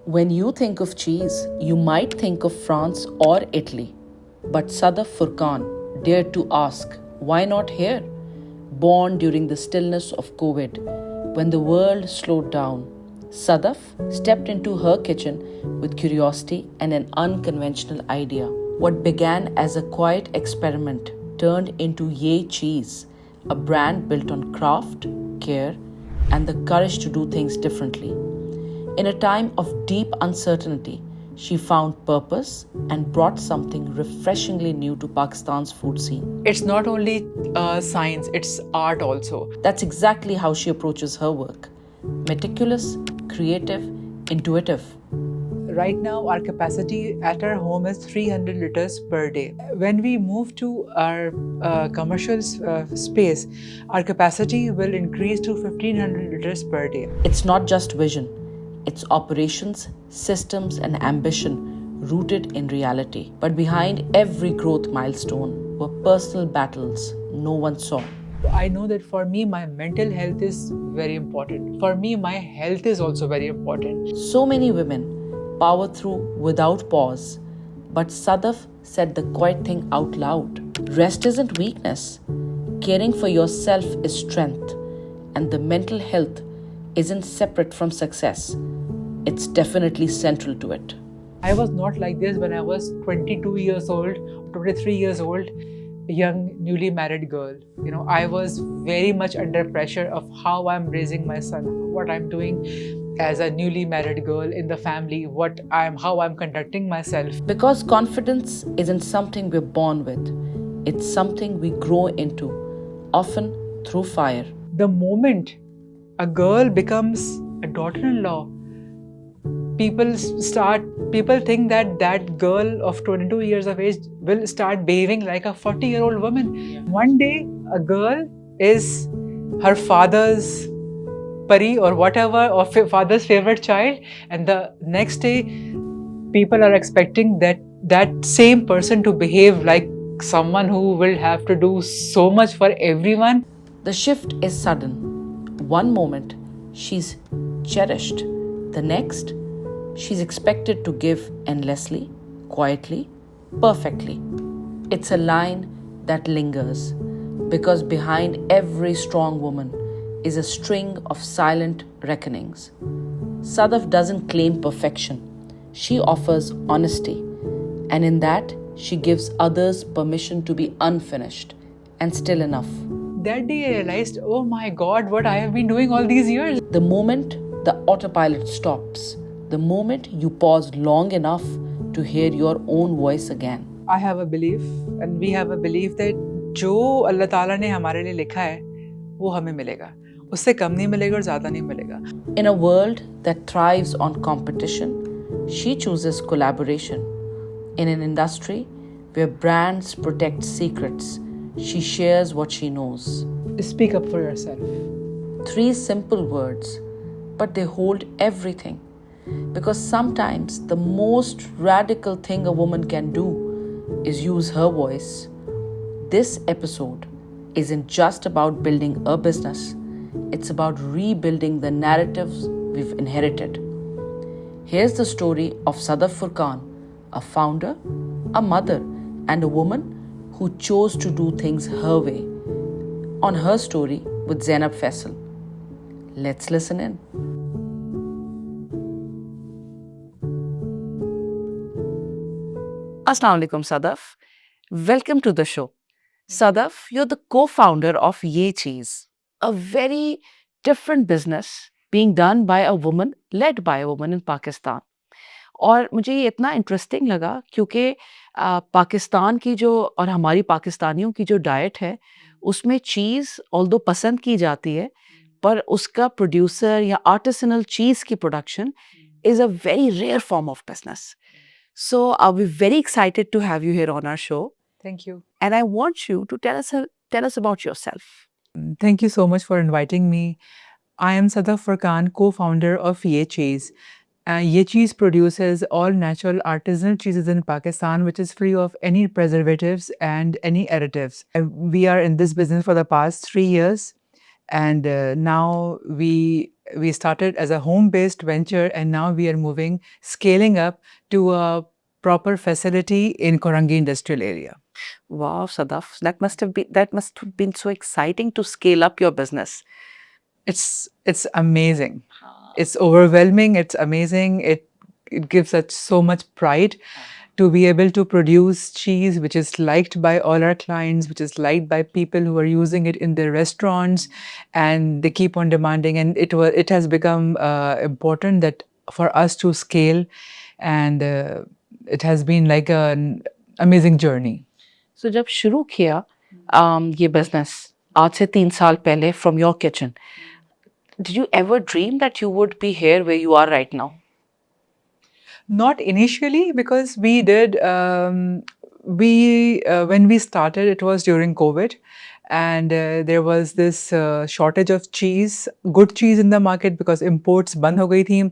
When you think of cheese, you might think of France or Italy. But Sadaf Furqan dared to ask, why not here? Born during the stillness of COVID, when the world slowed down, Sadaf stepped into her kitchen with curiosity and an unconventional idea. What began as a quiet experiment turned into Ye Cheese, a brand built on craft, care, and the courage to do things differently. In a time of deep uncertainty, she found purpose and brought something refreshingly new to Pakistan's food scene. It's not only science, it's art also. That's exactly how she approaches her work: meticulous, creative, intuitive. Right now, our capacity at our home is 300 liters per day. When we move to our commercial space, our capacity will increase to 1500 liters per day. It's not just vision, it's operations, systems, and ambition rooted in reality. But behind every growth milestone were personal battles no one saw. I know that for me, my mental health is very important. For me, my health is also very important. So many women power through without pause, but Sadaf said the quiet thing out loud. Rest isn't weakness. Caring for yourself is strength, and the mental health isn't separate from success. It's definitely central to it. I was not like this when I was 22 years old, 23 years old, a young newly married girl. I was very much under pressure of how I'm raising my son, what I'm doing as a newly married girl in the family, how I'm conducting myself. Because confidence isn't something we're born with, it's something we grow into, often through fire. The moment a girl becomes a daughter-in-law, people think that girl of 22 years of age will start behaving like a 40-year-old woman. One day, a girl is her father's pari or whatever, or father's favorite child, and the next day, people are expecting that same person to behave like someone who will have to do so much for everyone. The shift is sudden. One moment, she's cherished. The next, she's expected to give endlessly, quietly, perfectly. It's a line that lingers, because behind every strong woman is a string of silent reckonings. Sadaf doesn't claim perfection. She offers honesty, and in that, she gives others permission to be unfinished and still enough. That day I realized, oh my God, what I have been doing all these years. The moment the autopilot stops, the moment you pause long enough to hear your own voice again. I have a belief, and we have a belief that जो Allah ताला ने हमारे लिए लिखा है, वो हमें मिलेगा. उससे कम नहीं मिलेगा और ज़्यादा नहीं मिलेगा. In a world that thrives on competition, she chooses collaboration. In an industry where brands protect secrets, she shares what she knows. Speak up for yourself. 3 simple words, but they hold everything. Because sometimes the most radical thing a woman can do is use her voice. This episode isn't just about building a business, it's about rebuilding the narratives we've inherited. Here's the story of Sadaf Furqan, a founder, a mother, and a woman who chose to do things her way. On her story with Zainab Faisal. Let's listen in. Assalamu alaikum, Sadaf. Welcome to the show. Sadaf, you're the co-founder of Ye Cheese, a very different business being done by a woman, led by a woman in Pakistan. और मुझे ये इतना interesting लगा क्योंकि पाकिस्तान की जो और हमारी पाकिस्तानियों की जो डाइट है उसमें चीज़ ऑल्दो पसंद की जाती है पर उसका प्रोड्यूसर या आर्टिसनल चीज़ की production is a very rare form of business. So we're very excited to have you here on our show. Thank you. And I want you to tell us about yourself. Thank you so much for inviting me. I am Sadaf Furqan, co-founder of Ye Cheese. Ye Cheese produces all natural artisanal cheeses in Pakistan, which is free of any preservatives and any additives. We are in this business for the past 3 years, and now we we started as a home-based venture, and now we are scaling up to a proper facility in Korangi industrial area. Wow, Sadaf, that must have been so exciting to scale up your business. It's amazing. It's overwhelming. It's amazing. It gives us so much pride to be able to produce cheese which is liked by all our clients, which is liked by people who are using it in their restaurants, and they keep on demanding. And it has become important that for us to scale, and it has been like an amazing journey. So जब शुरू किया ये business आज से 3 साल पहले from your kitchen, did you ever dream that you would be here where you are right now? Not initially, because we did, when we started, it was during COVID, and there was this shortage of cheese, good cheese in the market, because imports बंद हो गई थी.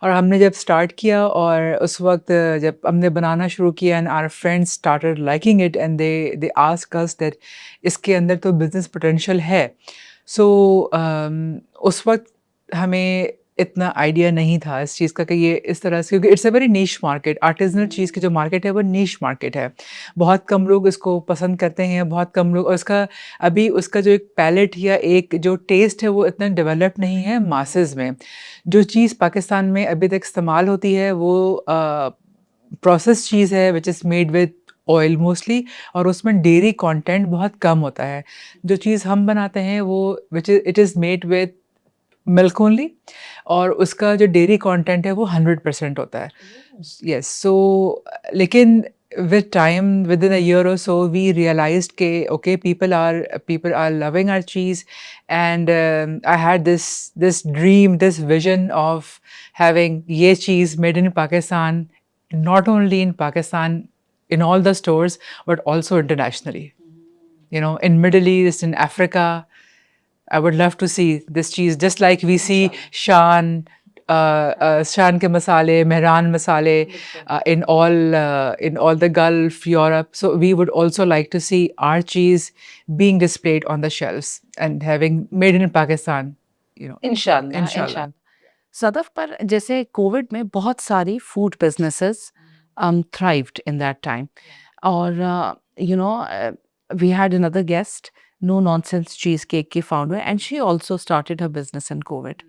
और हमने जब start किया, और उस वक्त जब हमने बनाना शुरू किया, and our friends started liking it, and they asked us that इसके अंदर तो business potential है. So उस वक्त हमें इतना आइडिया नहीं था इस चीज़ का कि ये इस तरह से, क्योंकि it's a very niche market. Artisanal cheese की जो मार्केट है वो नीश मार्केट है. बहुत कम लोग इसको पसंद करते हैं, बहुत कम लोग, और उसका जो एक पैलेट या एक जो टेस्ट है वो इतना डेवलप नहीं है मासेस में. जो चीज़ पाकिस्तान में अभी तक इस्तेमाल होती है वो प्रोसेस चीज़ है, which is made with oil mostly, और उसमें डेयरी कंटेंट बहुत कम होता है. जो चीज़ हम बनाते हैं वो it is made with milk only, और उसका जो डेयरी कंटेंट है वो 100% होता है. यस, सो लेकिन with time, within a year or so, we realized that okay, people are loving our cheese, and I had this dream, this vision of having ye cheese made in Pakistan, not only in Pakistan, in all the stores, but also internationally. You know, in Middle East, in Africa, I would love to see this cheese, just like we see Shan ke masale, Mehran masale in all the Gulf, Europe. So we would also like to see our cheese being displayed on the shelves and having made in Pakistan. You know, इंशाल्लाह. सदफ, पर जैसे Covid में बहुत सारी food businesses thrived in that time. और we had another guest, No Nonsense Cheesecake की founder, and she also started her business in COVID.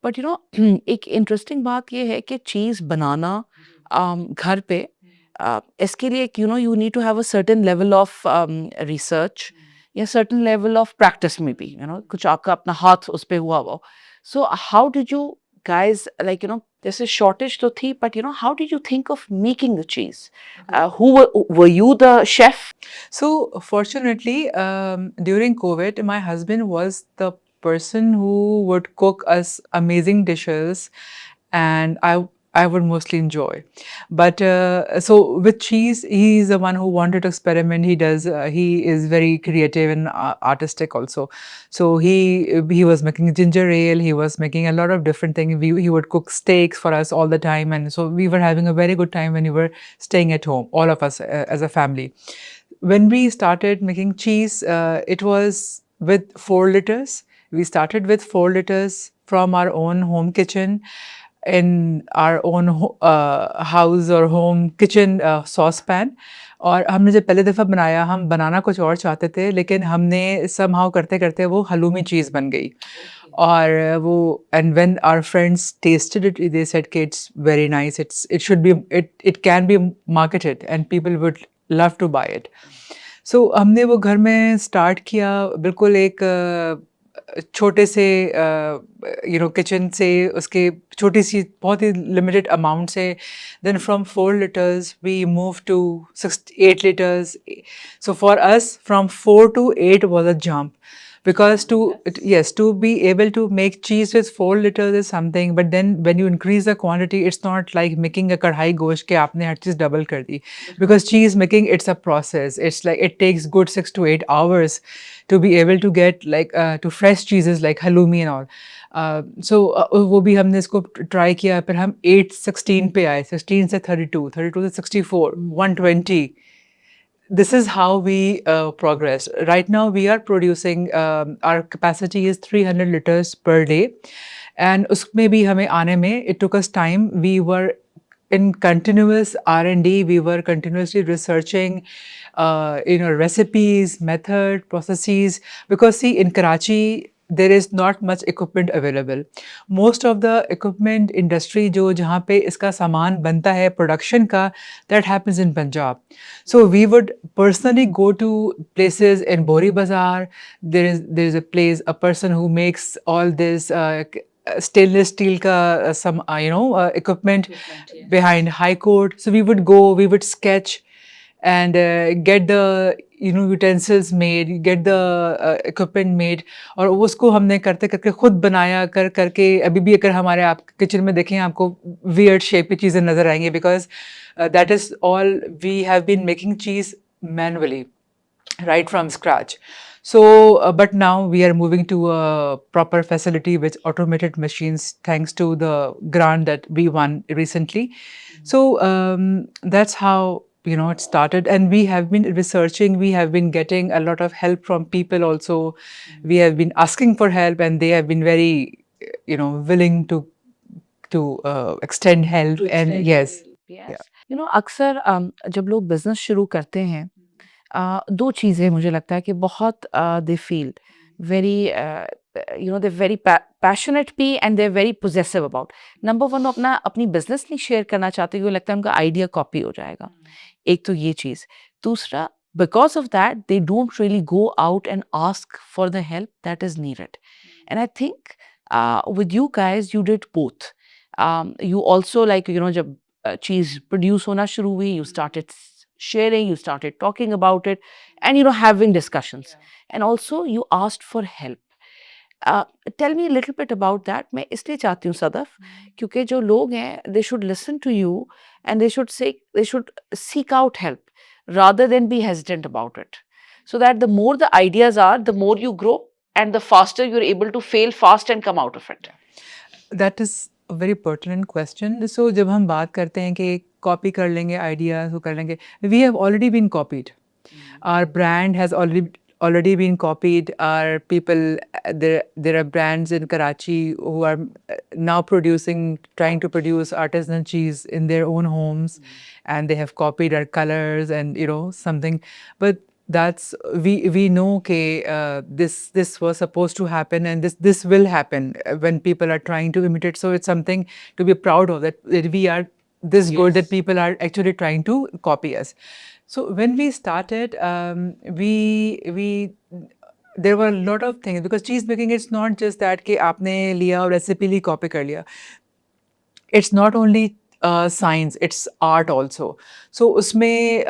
But एक interesting बात ये है कि चीज़ बनाना घर पे इसके लिए you need to have a certain level of research या certain level of practice में भी, कुछ आपका अपना हाथ उस पे हुआ हो. So how did you guys, like, जैसे shortage तो थी, but how did you think of making the cheese? Were you the chef? So fortunately, during COVID, my husband was the person who would cook us amazing dishes, and I would mostly enjoy. But so with cheese, he's the one who wanted to experiment. He is very creative and artistic also. So he was making ginger ale. He was making a lot of different things. He would cook steaks for us all the time, and so we were having a very good time when we were staying at home, all of us as a family. When we started making cheese, it was with 4 liters. We started with 4 liters from our own home kitchen, in our own house or home kitchen saucepan. और हमने जब पहले दफ़ा बनाया, हम बनाना कुछ और चाहते थे, लेकिन हमने somehow करते करते वो हलूमी चीज़ बन गई. और वो, and when our friends tasted it, they said कि it's very nice, it can be marketed and people would love to buy it. So हमने वो घर में start किया, बिल्कुल एक छोटे से किचन से, उसके छोटी सी बहुत ही लिमिटेड अमाउंट से. Then from 4 liters we moved to 8 liters. So for us, from 4 to 8 was a jump, because to be able to make cheese with 4 liters is something, but then when you increase the quantity, it's not like making a kadhai gosht ke aapne har cheez double kar di, because cheese making, it's a process. It's like it takes good 6 to 8 hours to be able to get like to fresh cheeses like halloumi and all. So वो भी हमने इसको try किया, फिर हम 8-16 पे आए, 16 से 32 से 64, 120. This is how we progressed. Right now we are producing, our capacity is 300 liters per day, and उसमें भी हमें आने में it took us time. We were in continuous R&D. We were continuously researching, recipes, method, processes. Because see, in Karachi, there is not much equipment available. Most of the equipment industry जो जहाँ पे इसका सामान बनता है production का, that happens in Punjab. So we would personally go to places in Bori Bazaar. There is a place, a person who makes all this stainless steel ka some equipment behind High Court. So we would go, we would sketch and get the utensils made, get the equipment made, और उसको हमने करते करके खुद बनाया कर करके अभी भी अगर हमारे आप किचन में देखें आपको weird shape की चीज़ें नज़र आएंगी because that is all we have been making cheese manually right from scratch. So, but now we are moving to a proper facility with automated machines thanks to the grant that we won recently. So that's how it started, and we have been researching. We have been getting a lot of help from people also. We have been asking for help, and they have been very, willing to extend help. And yes, Yes. अक्सर जब लोग business शुरू करते हैं दो चीज़ें मुझे लगता है कि बहुत they feel very they very passionate भी and they very possessive about number one अपना अपनी बिजनेस नहीं शेयर करना चाहते क्योंकि लगता है उनका आइडिया कॉपी हो जाएगा एक तो ये चीज़ दूसरा because of that they don't really go out and ask for the help that is needed and I think with you guys you did both you also like जब चीज़ प्रोड्यूस होना शुरू हुई you started sharing, you started talking about it and having discussions and also you asked for help. Tell me a little bit about that. मैं इसलिए चाहती हूँ सदफ क्योंकि जो लोग हैं they should listen to you and they should seek out help rather than be hesitant about it so that the more the ideas are the more you grow and the faster you're able to fail fast and come out of it. That is a very pertinent question. So जब हम बात करते हैं कि copy कर लेंगे ideas वो कर लेंगे, we have already been copied. Our brand has already been copied. Our people, there are brands in Karachi who are now trying to produce artisanal cheese in their own homes, and they have copied our colors and something. But that's we know this was supposed to happen, and this will happen when people are trying to imitate. So it's something to be proud of, that we are this good, that people are actually trying to copy us. So when we started, we there were a lot of things, because cheese making, it's not just that कि आपने लिया और recipe ली copy कर लिया. It's not only science, it's art also. So उसमें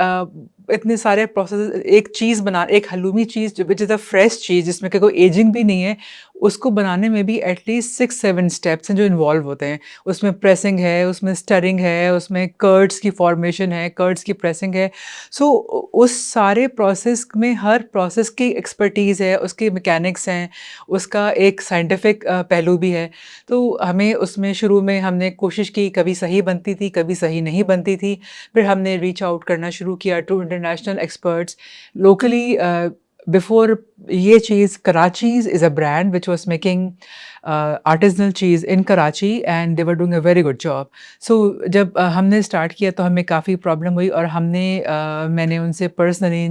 इतने सारे process, एक चीज़ एक हलूमी चीज़ विच इज़ अ फ्रेश चीज़ जिसमें कोई एजिंग भी नहीं है, उसको बनाने में भी एटलीस्ट 6-7 स्टेप्स हैं जो इन्वॉल्व होते हैं. उसमें प्रेसिंग है, उसमें स्टरिंग है, उसमें कर्ड्स की फॉर्मेशन है, कर्ड्स की प्रेसिंग है. सो उस सारे प्रोसेस में हर प्रोसेस की एक्सपर्टीज़ है, उसके मैकेनिक्स हैं, उसका एक साइंटिफिक पहलू भी है. तो हमें उसमें शुरू में हमने कोशिश की, कभी सही बनती थी, कभी सही नहीं बनती थी. फिर हमने रीच आउट करना शुरू किया to international experts. Locally before ये चीज़, Karachi's is a brand which was making artisanal cheese in Karachi, and they were doing a very good job. So जब हमने स्टार्ट किया तो हमें काफ़ी प्रॉब्लम हुई, और मैंने उनसे पर्सनली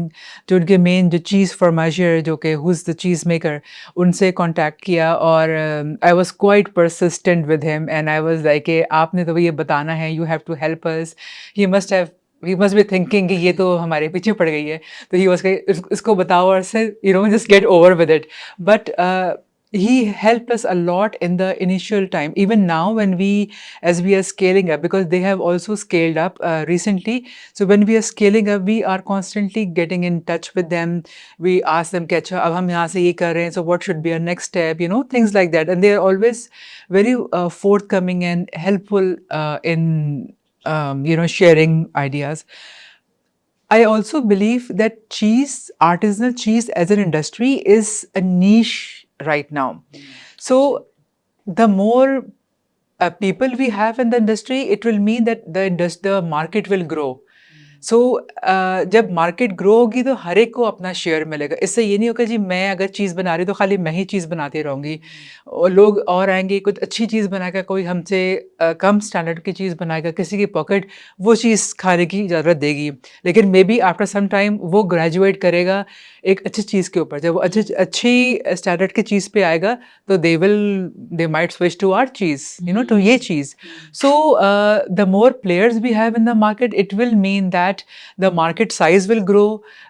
जो उनके मेन जो चीज़ फॉर्माइजर जो कि who's the cheese maker, उनसे कांटेक्ट किया, और I was quite persistent with him, and I was like आपने तो ये बताना है, you have to help us. He must be thinking कि ये तो हमारे पीछे पड़ गई है, तो he was इसको बताओ और से just get over with it. But he helped us a lot in the initial time. Even now as we are scaling up, because they have also scaled up recently. So when we are scaling up, we are constantly getting in touch with them. We ask them कि अच्छा अब हम यहाँ से ये कर रहे हैं, so what should be our next step, things like that. And they are always very forthcoming and helpful in sharing ideas. I also believe that artisanal cheese as an industry is a niche right now. So the more people we have in the industry, it will mean that the market will grow. सो जब market grow होगी तो हर एक को अपना share मिलेगा। इससे ये नहीं होगा जी मैं अगर चीज़ बना रही तो खाली मैं ही चीज़ बनाती रहूँगी और लोग और आएँगे, कुछ अच्छी चीज़ बनाएगा, कोई हमसे कम स्टैंडर्ड की चीज़ बनाएगा, किसी की पॉकेट वो चीज़ खाने की ज़रूरत देगी। लेकिन may be after some time वो ग्रेजुएट करेगा एक अच्छी चीज़ के ऊपर। जब वो अच्छी स्टैंडर्ड की चीज़ पे आएगा तो they might switch to our cheese, to ये cheese. So, the more players we have in the market, it will mean that the market size will grow,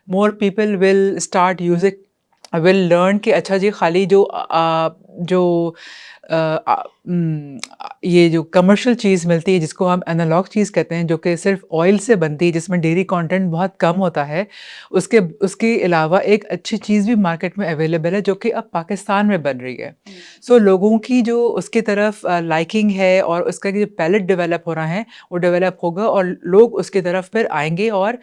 more people will start using, will learn कि अच्छा जी खाली ये जो commercial चीज़ मिलती है जिसको हम एनालॉग चीज़ कहते हैं जो कि सिर्फ ऑयल से बनती है जिसमें डेयरी कंटेंट बहुत कम होता है, उसके अलावा एक अच्छी चीज़ भी मार्केट में अवेलेबल है जो कि अब पाकिस्तान में बन रही है। सो लोगों की जो उसकी तरफ लाइकिंग है और उसका जो पैलेट डेवलप हो रहा है वो डेवलप होगा और लोग उसकी तरफ फिर आएंगे और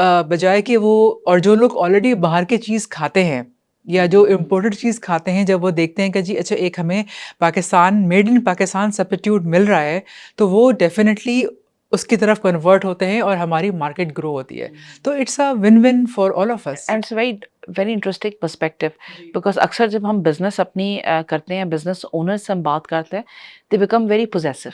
बजाय कि वो, और जो लोग ऑलरेडी बाहर की चीज़ खाते हैं या जो इम्पोर्टेड चीज़ खाते हैं, जब वो देखते हैं कि जी अच्छा एक हमें Pakistan, made in Pakistan substitute मिल रहा है, तो वो डेफिनेटली उसकी तरफ कन्वर्ट होते हैं और हमारी मार्केट ग्रो होती है। तो it's a win win for all of us. And it's very interesting perspective, because अक्सर जब हम बिजनेस अपनी करते हैं, बिजनेस ओनर्स से हम बात करते हैं, they become very possessive.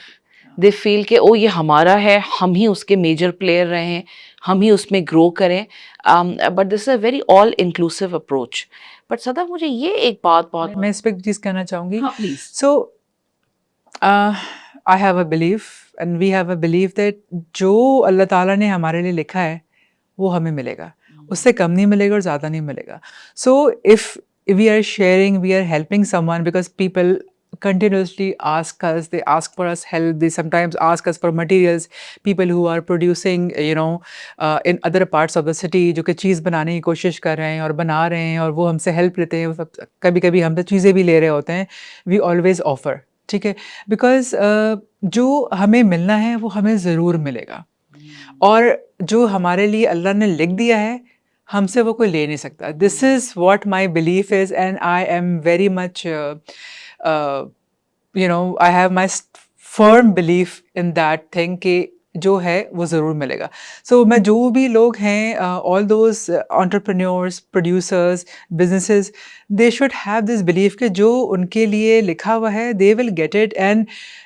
They feel कि ओ ये हमारा है, हम ही उसके मेजर प्लेयर रहे हैं, हम ही उसमें ग्रो करें। But this is a very all inclusive approach. But सदा मुझे ये एक बात बहुत, मैं इस पे एक चीज़ कहना चाहूँगी। हाँ please. So I have a belief and we have a belief that जो अल्लाह ताला ने हमारे लिए लिखा है वो हमें मिलेगा, उससे कम नहीं मिलेगा और ज़्यादा नहीं मिलेगा। So if we are sharing, we are helping someone, because people continuously ask us, they ask for us help, they sometimes ask us for materials, people who are producing in other parts of the city जो कि चीज़ बनाने की कोशिश कर रहे हैं और बना रहे हैं और वो हमसे हेल्प लेते हैं, वो सब कभी कभी हमसे चीज़ें भी ले रहे होते हैं, वी ऑलवेज ऑफर, ठीक है, बिकॉज जो हमें मिलना है वो हमें ज़रूर मिलेगा और जो हमारे लिए अल्लाह ने लिख दिया है हमसे वो कोई ले नहीं सकता। This is what my belief is and I am very much I have my firm belief in that thing कि जो है वो ज़रूर मिलेगा। सो मैं जो भी लोग हैं, all those entrepreneurs, producers, businesses, they should have this belief कि जो उनके लिए लिखा हुआ है they will get it. And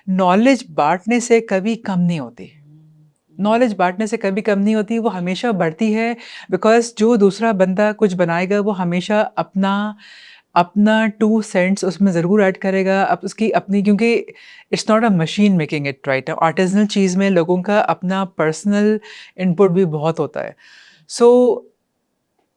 knowledge बांटने से कभी कम नहीं होती, नॉलेज बांटने से कभी कम नहीं होती, वो हमेशा बढ़ती है। बिकॉज जो दूसरा बंदा कुछ बनाएगा वो हमेशा अपना 2 सेंट्स उसमें ज़रूर ऐड करेगा, अब उसकी अपनी, क्योंकि it's not a machine making it, right. Artisanal cheese में लोगों का अपना पर्सनल इनपुट भी बहुत होता है। सो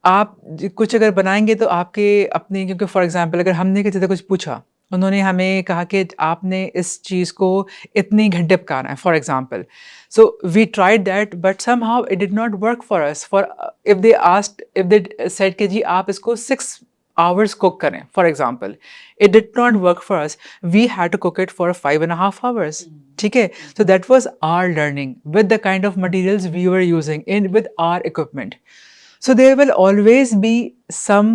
आप कुछ अगर बनाएंगे तो आपके अपने, क्योंकि फॉर एग्जांपल अगर हमने किसी से कुछ पूछा, उन्होंने हमें कहा कि आपने इस चीज़ को इतने घंटे पकाना है, for example, so we tried that but somehow it did not work for us. For if they said कि जी आप इसको 6 hours कुक करें, for example, it did not work for us, we had to cook it for 5.5 hours, ठीक है। So that was our learning with the kind of materials we were using in with our equipment. So there will always be some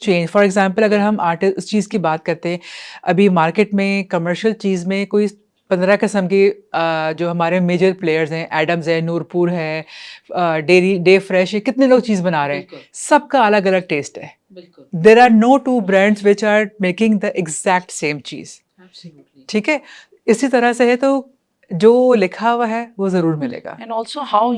change. For example, अगर हम उस चीज़ की बात करते हैं, अभी मार्केट में कमर्शियल चीज़ में कोई 15 किस्म की जो हमारे मेजर प्लेयर्स हैं, एडम्स है, नूरपुर है, डेरी डे फ्रेश है, कितने लोग चीज़ बना रहे हैं, सबका अलग अलग टेस्ट है। There are no 2 brands which are making the exact same cheese, ठीक है। इसी तरह से है, तो जो लिखा हुआ है वो ज़रूर मिलेगा। एंड ऑल्सो हाउ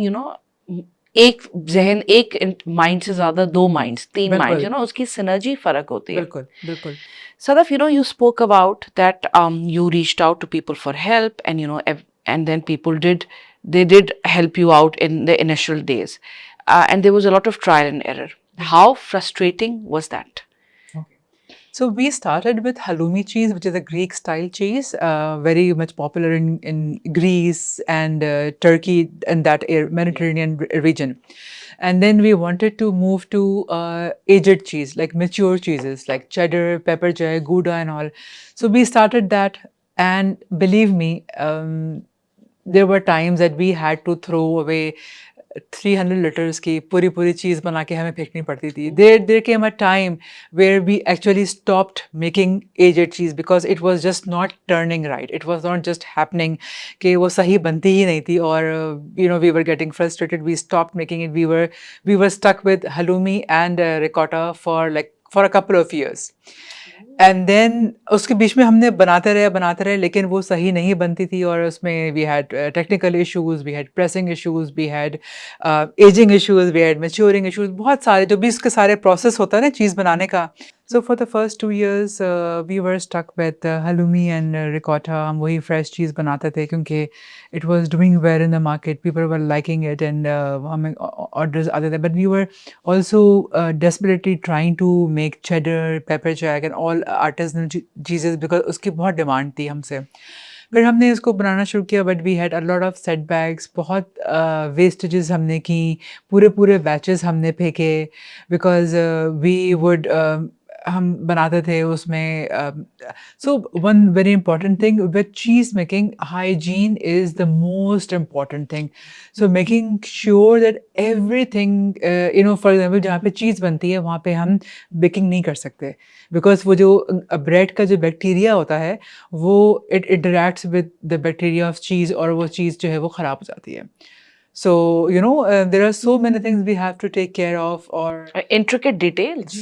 एक जहन, एक माइंड से ज्यादा 2 माइंड्स, 3 माइंड्स, उसकी सिनर्जी फर्क होती है। बिल्कुल बिल्कुल। Sadaf, you spoke about that you reached out to people for help, and and then people did help you out in the initial days, and there was a lot of trial and error. How frustrating was that? So we started with halloumi cheese, which is a Greek style cheese, very much popular in Greece and Turkey and that Mediterranean region. And then we wanted to move to aged cheese, like mature cheeses, like cheddar, pepper jack, Gouda and all. So we started that, and believe me, there were times that we had to throw away 300 litres की पूरी चीज़ बना के हमें फेंकनी पड़ती थी. There came a time where we actually stopped making aged cheese because it was just not turning right. It was not just happening कि वो सही बनती ही नहीं थी और we were getting frustrated. We stopped making it. We were stuck with halloumi and ricotta for a couple of years. And then उसके बीच में हमने बनाते रहे लेकिन वो सही नहीं बनती थी और उसमें we had technical issues, we had pressing issues, we had ageing issues, we had maturing issues, बहुत सारे जो भी इसके सारे प्रोसेस होता है ना चीज़ बनाने का. So for the first 2 years we were stuck with halloumi and ricotta. हम वही फ्रेश चीज़ बनाते थे क्योंकि it was doing well in the market, people were liking it and हमें ऑर्डर्स आते थे. But we were also desperately trying to make cheddar, pepper jack and all artisanal cheeses because उसकी बहुत demand थी हमसे. फिर हमने इसको बनाना शुरू किया but we had a lot of setbacks, बहुत वेस्टेजेस हमने की, पूरे बैचेस हमने फेंके बिकॉज वी वुड हम बनाते थे उसमें. So one very important thing with cheese making, hygiene is the most important thing. So making sure that everything for example जहाँ पे चीज़ बनती है वहाँ पे हम बेकिंग नहीं कर सकते बिकॉज वो जो ब्रेड का जो बैक्टीरिया होता है वो it interacts with the bacteria of cheese और वो चीज़ जो है वो ख़राब हो जाती है. So, there are so many things we have to take care of or Intricate details.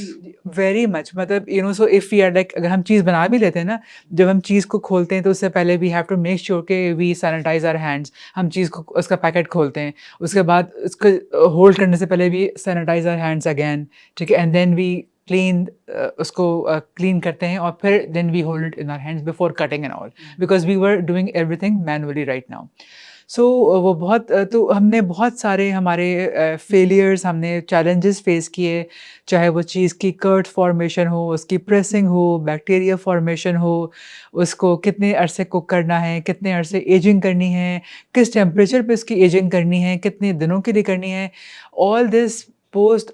very much. मतलब, so if we are like, अगर हम चीज़ बना भी लेते हैं ना, जब हम चीज़ को खोलते हैं तो उससे पहले we have to make sure कि we sanitize our hands. हम चीज़ को उसका पैकेट खोलते हैं, उसके बाद उसको होल्ड करने से पहले भी sanitize our hands again, ठीक है, and then we clean उसको clean करते हैं और फिर then we hold it in our hands before cutting and all because we were doing everything manually right now. सो वो बहुत तो हमने बहुत सारे हमारे फेलियर्स, हमने चैलेंजेस फेस किए, चाहे वो चीज़ की कर्ड फॉर्मेशन हो, उसकी प्रेसिंग हो, बैक्टीरिया फॉर्मेशन हो, उसको कितने अरसे कुक करना है, कितने अरसे एजिंग करनी है, किस टेम्परेचर पे उसकी एजिंग करनी है, कितने दिनों के लिए करनी है. All this posed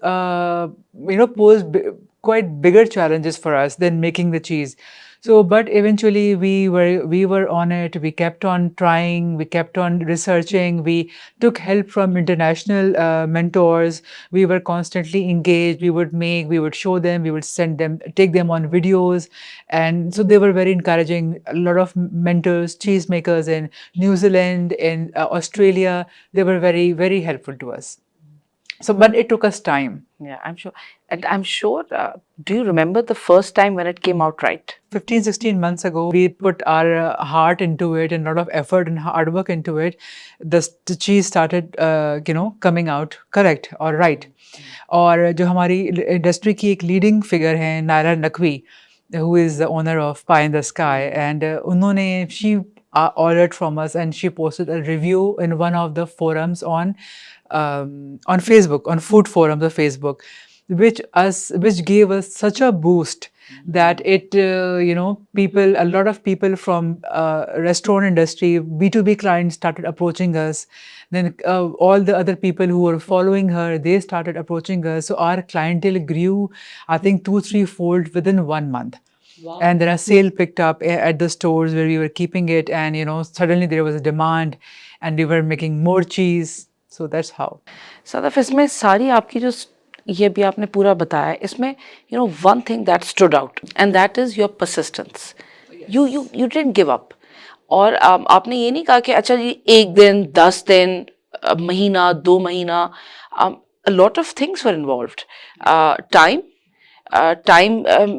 quite bigger challenges for us than making the cheese. So, but eventually we were on it. We kept on trying. We kept on researching. We took help from international mentors. We were constantly engaged. We would show them. We would send them, take them on videos, and so they were very encouraging. A lot of mentors, cheese makers in New Zealand, in Australia, they were very, very helpful to us. So, but it took us time. Yeah, I'm sure. And I'm sure, do you remember the first time when it came out right? 15, 16 months ago, we put our heart into it and a lot of effort and hard work into it. The cheese started, coming out correct or right. और जो हमारी industry की एक leading figure है Naira Naqvi, who is the owner of Pie in the Sky, and उन्होंने she ordered from us and she posted a review in one of the forums on Facebook, on food forums of Facebook, which gave us such a boost that it a lot of people from restaurant industry, B2B clients started approaching us. Then all the other people who were following her, they started approaching us. So our clientele grew, I think 2-3 fold within 1 month. Wow. And then our sale picked up at the stores where we were keeping it, and suddenly there was a demand and we were making more cheese. So that's how. Sadaf, इसमें सारी आपकी जो ये भी आपने पूरा बताया, इसमें one thing that stood out and that is your persistence. You didn't give up. और आपने ये नहीं कहा कि अच्छा जी 1 दिन 10 दिन महीना 2 महीना. A lot of things were involved. Time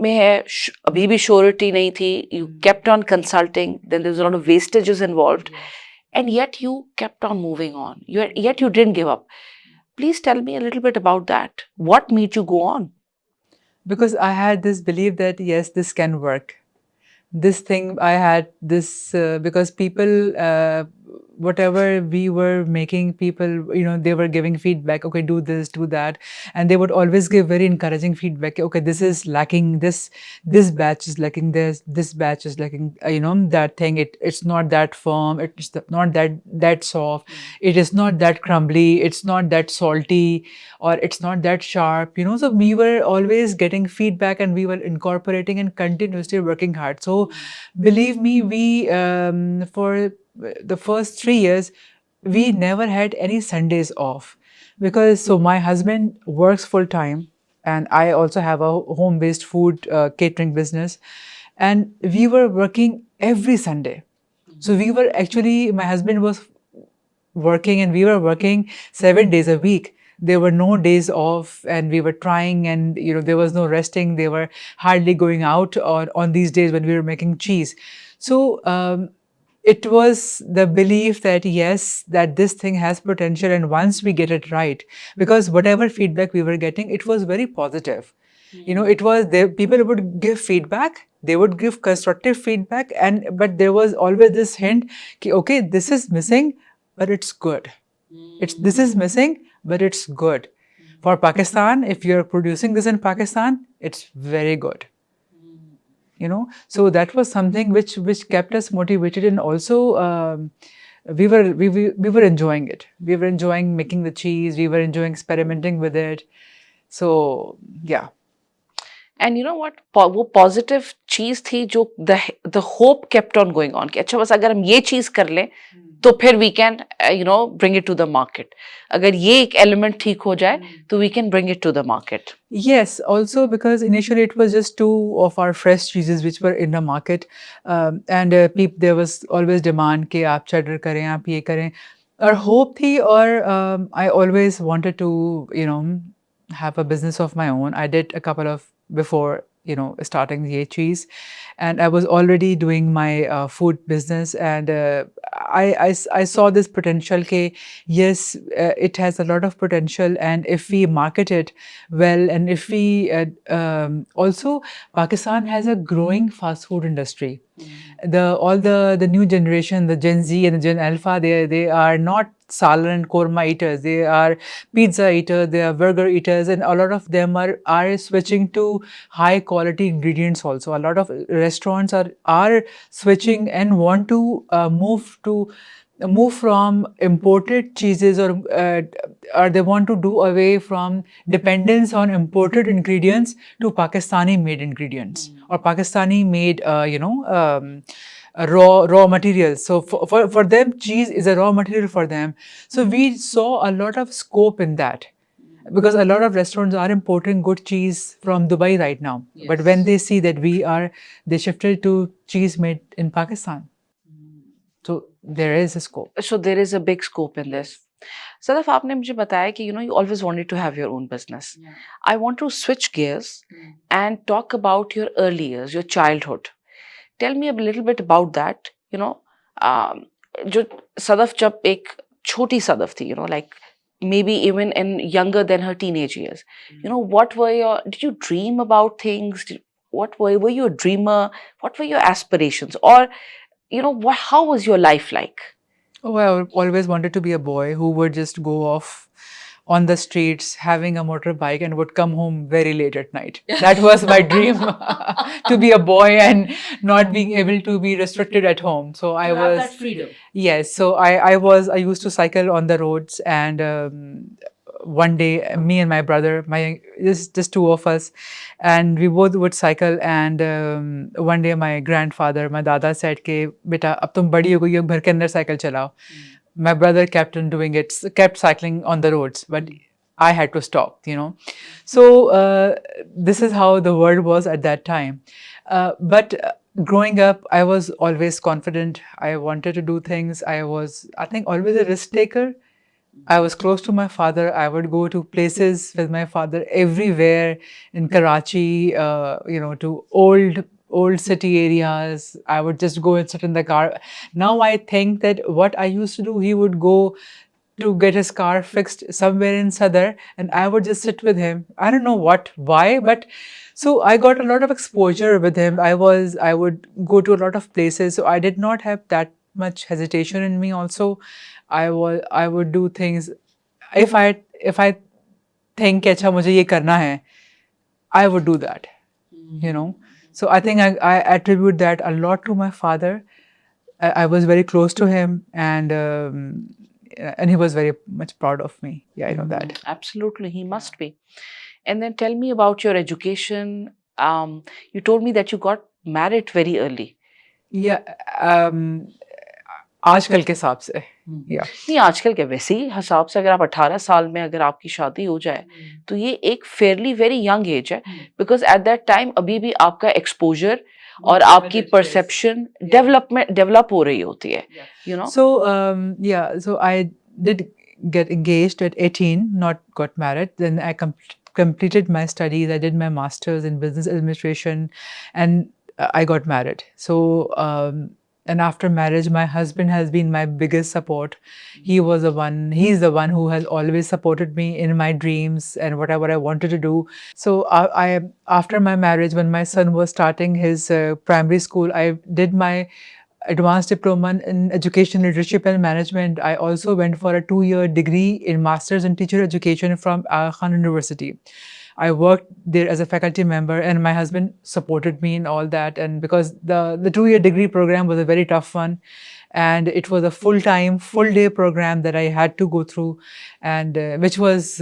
में है, अभी भी surety नहीं थी. You kept on consulting. Then there was a lot of wastages involved. And yet you kept on moving on. Yet you didn't give up. Please tell me a little bit about that. What made you go on? Because I had this belief that yes, this can work. This thing I had this because people, whatever we were making, people, they were giving feedback. Okay, do this, do that, and they would always give very encouraging feedback. Okay, this is lacking. This batch is lacking. This batch is lacking. That thing. It's not that firm. It's not that soft. It is not that crumbly. It's not that salty, or it's not that sharp. So we were always getting feedback, and we were incorporating and continuously working hard. So believe me, we for the first 3 years, we never had any Sundays off. Because so my husband works full time, and I also have a home based food catering business, and we were working every Sunday. So we were actually, my husband was working and we were working 7 days a week. There were no days off, and we were trying, and there was no resting. They were hardly going out on these days when we were making cheese. So it was the belief that yes, that this thing has potential, and once we get it right, because whatever feedback we were getting, it was very positive. It was there, people would give feedback, they would give constructive feedback, and but there was always this hint ki, okay, this is missing, but it's good. This is missing, but it's good. For Pakistan, if you're producing this in Pakistan, it's very good. So that was something which kept us motivated, and also we were enjoying it. We were enjoying making the cheese. We were enjoying experimenting with it. So yeah. And you know what, वो positive चीज थी जो the hope kept on going on कि अच्छा बस अगर हम ये चीज कर लें तो फिर we can bring it to the market. अगर ये एक element ठीक हो जाए तो we can bring it to the market. Yes, also because initially it was just two of our fresh cheeses which were in the market, and there was always demand कि आप cheddar करें, आप ये करें. Our hope थी, और I always wanted to have a business of my own. I did a couple of before starting the cheese, and I was already doing my food business, and I saw this potential ke, yes, it has a lot of potential, and if we market it well, and if we also, Pakistan has a growing fast food industry. All the new generation, the Gen Z and the Gen Alpha, they are not salad and korma eaters. They are pizza eaters, they are burger eaters, and a lot of them are switching to high quality ingredients also. A lot of restaurants are switching and want to move from imported cheeses, or they want to do away from dependence on imported ingredients to Pakistani made ingredients, or Pakistani made raw materials. So for them, cheese is a raw material for them. So we saw a lot of scope in that, because a lot of restaurants are importing good cheese from Dubai right now. Yes. But when they see that they shifted to cheese made in Pakistan. So there is a scope. So there is a big scope in this. Sadaf, आपने मुझे बताया कि you always wanted to have your own business. Yeah. I want to switch gears and talk about your early years, your childhood. Tell me a little bit about that. जो सदफ जब एक छोटी सदफ थी, like maybe even in younger than her teenage years. What were did you dream about things? Were you a dreamer? What were your aspirations? Or, how was your life like? Oh, I always wanted to be a boy who would just go off on the streets having a motorbike and would come home very late at night. That was my dream, to be a boy and not being able to be restricted at home. So I was that freedom. Yes, so I used to cycle on the roads, and one day me and my brother, just two of us, and we both would cycle, and one day my grandfather, my dada said ke beta ab tum badi ho gayi ho, ghar ke andar cycle chalao. My brother kept on doing it, kept cycling on the roads, but I had to stop, So this is how the world was at that time. But growing up, I was always confident. I wanted to do things. I was, I think, always a risk taker. I was close to my father. I would go to places with my father everywhere in Karachi, to old city areas. I would just go and sit in the car. Now I think that what I used to do, he would go to get his car fixed somewhere in Sadar, and I would just sit with him. I don't know why, but so I got a lot of exposure with him. I would go to a lot of places, so I did not have that much hesitation in me. Also, I would do things if I think अच्छा मुझे ये करना है, I would do that. So I think I attribute that a lot to my father. I was very close to him, and he was very much proud of me. Yeah, I know that. Absolutely, he must be. And then tell me about your education. You told me that you got married very early. Yeah. आजकल के हिसाब से या नहीं आजकल के वैसे ही हिसाब से अगर आप 18 साल में अगर आपकी शादी हो जाए तो ये एक फेयरली वेरी यंग एज है बिकॉज एट दैट टाइम अभी भी आपका एक्सपोजर और आपकी परसेप्शन डेवलप हो रही होती है you know so I did get engaged at 18, not got married. Then I completed my studies. I did my master's in business administration, and I got married. So and after marriage, my husband has been my biggest support. He's the one who has always supported me in my dreams and whatever I wanted to do. So after my marriage, when my son was starting his primary school, I did my advanced diploma in education leadership and management. I also went for a 2-year degree in masters in teacher education from Aga Khan University. I worked there as a faculty member, and my husband supported me in all that. And because the 2-year degree program was a very tough one, and it was a full day program that I had to go through, and which was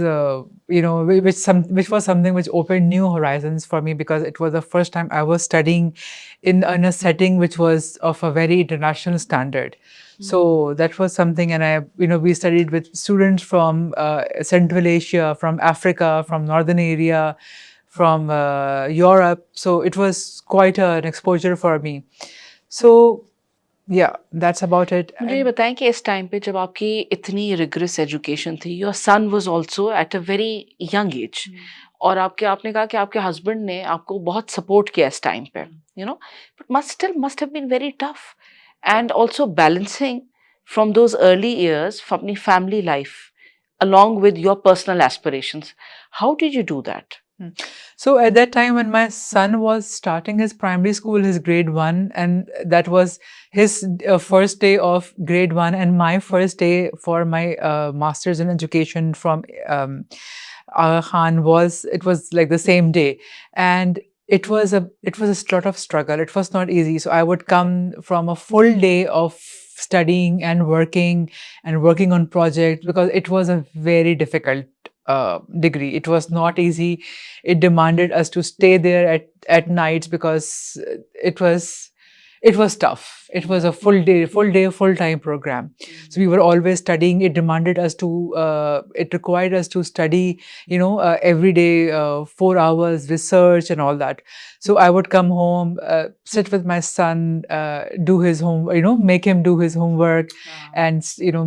which was something which opened new horizons for me, because it was the first time I was studying in a setting which was of a very international standard. So that was something, and we studied with students from Central Asia, from Africa, from Northern area, from Europe. So it was quite an exposure for me. So yeah, that's about it. मुझे ये बताएं कि इस time पे जब आपकी इतनी rigorous education थी, your son was also at a very young age, और आपने कहा कि आपके हस्बैंड ने आपको बहुत सपोर्ट किया इस टाइम पे, you know, but must have been very tough, and also balancing from those early years अपनी family life along with your personal aspirations. How did you do that? So at that time, when my son was starting his primary school, his grade 1, and that was his first day of grade 1 and my first day for my master's in education from Aga Khan, it was like the same day, and it was a lot of struggle. It was not easy. So I would come from a full day of studying and working on projects, because it was a very difficult degree. It was not easy. It demanded us to stay there at nights, because it was tough. It was a full time program. So we were always studying. It demanded us to, it required us to study, every day, 4 hours research and all that. So I would come home, sit with my son, do his make him do his homework, and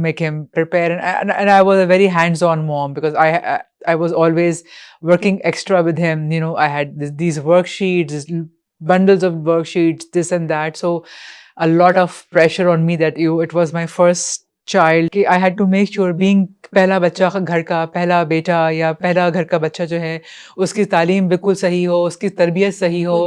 make him prepare. And I was a very hands-on mom, because I was always working extra with him. I had these worksheets, these bundles of worksheets, this and that. So a lot of pressure on me that it was my first child. I had to make sure, being पहला बच्चा घर का पहला बेटा या पहला घर का बच्चा जो है, उसकी तालीम बिल्कुल सही हो, उसकी तरबियत सही हो,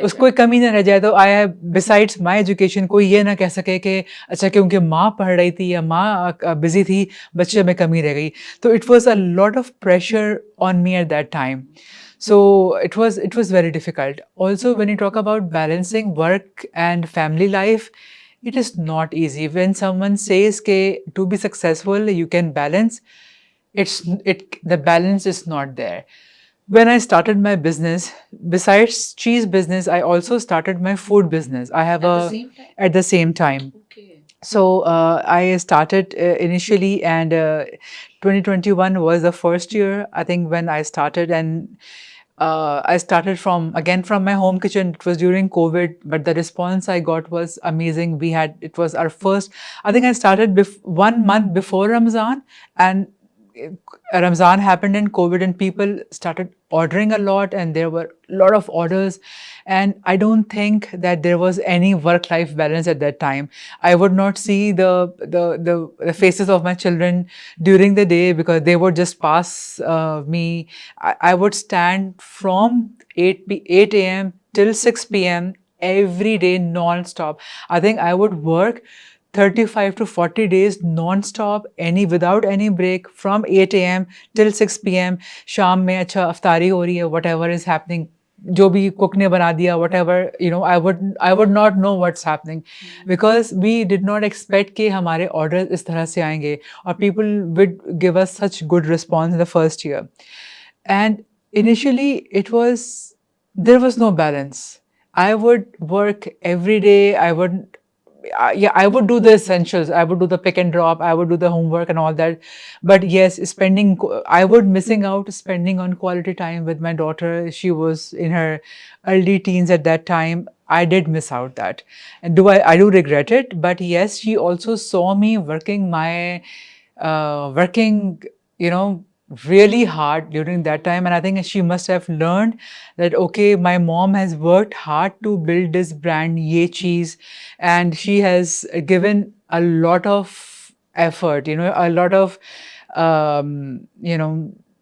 उसको कोई कमी ना रह जाए. तो आई बिसाइड्स माई एजुकेशन, कोई ये ना कह सके कि अच्छा क्योंकि माँ पढ़ रही थी या माँ बिजी थी, बच्चे में कमी रह गई. तो it was a lot of pressure on me at that time. So it was very difficult. Also, when you talk about balancing work and family life, it is not easy. When someone says that to be successful you can balance, the balance is not there. When I started my business, besides cheese business, I also started my food business. I have at the same time. Okay. So I started initially, and 2021 was the first year, I think, when I started. And I started from my home kitchen. It was during COVID, but the response I got was amazing. It was our first, I think I started 1 month before Ramzan, and Ramzan happened in COVID, and people started ordering a lot, and there were a lot of orders. And I don't think that there was any work-life balance at that time. I would not see the faces of my children during the day, because they would just pass me. I would stand from 8 a.m. till 6 p.m. every day non-stop. I think I would work 35 to 40 days non-stop, without any break, from 8 a.m. till 6 p.m. शाम में अच्छा अफ्तारी हो रही है, whatever is happening, जो भी cook ने बना दिया, whatever, I would not know what's happening, because we did not expect कि हमारे orders इस तरह से आएंगे, और people would give us such good response in the first year. And initially there was no balance. I would work every day. I would yeah, I would do the essentials. I would do the pick and drop. I would do the homework and all that. But yes, I would missing out spending on quality time with my daughter. She was in her early teens at that time. I did miss out that. And I do regret it. But yes, she also saw me working, you know, really hard during that time. And I think she must have learned that, okay, my mom has worked hard to build this brand, Ye Cheese, and she has given a lot of effort, a lot of,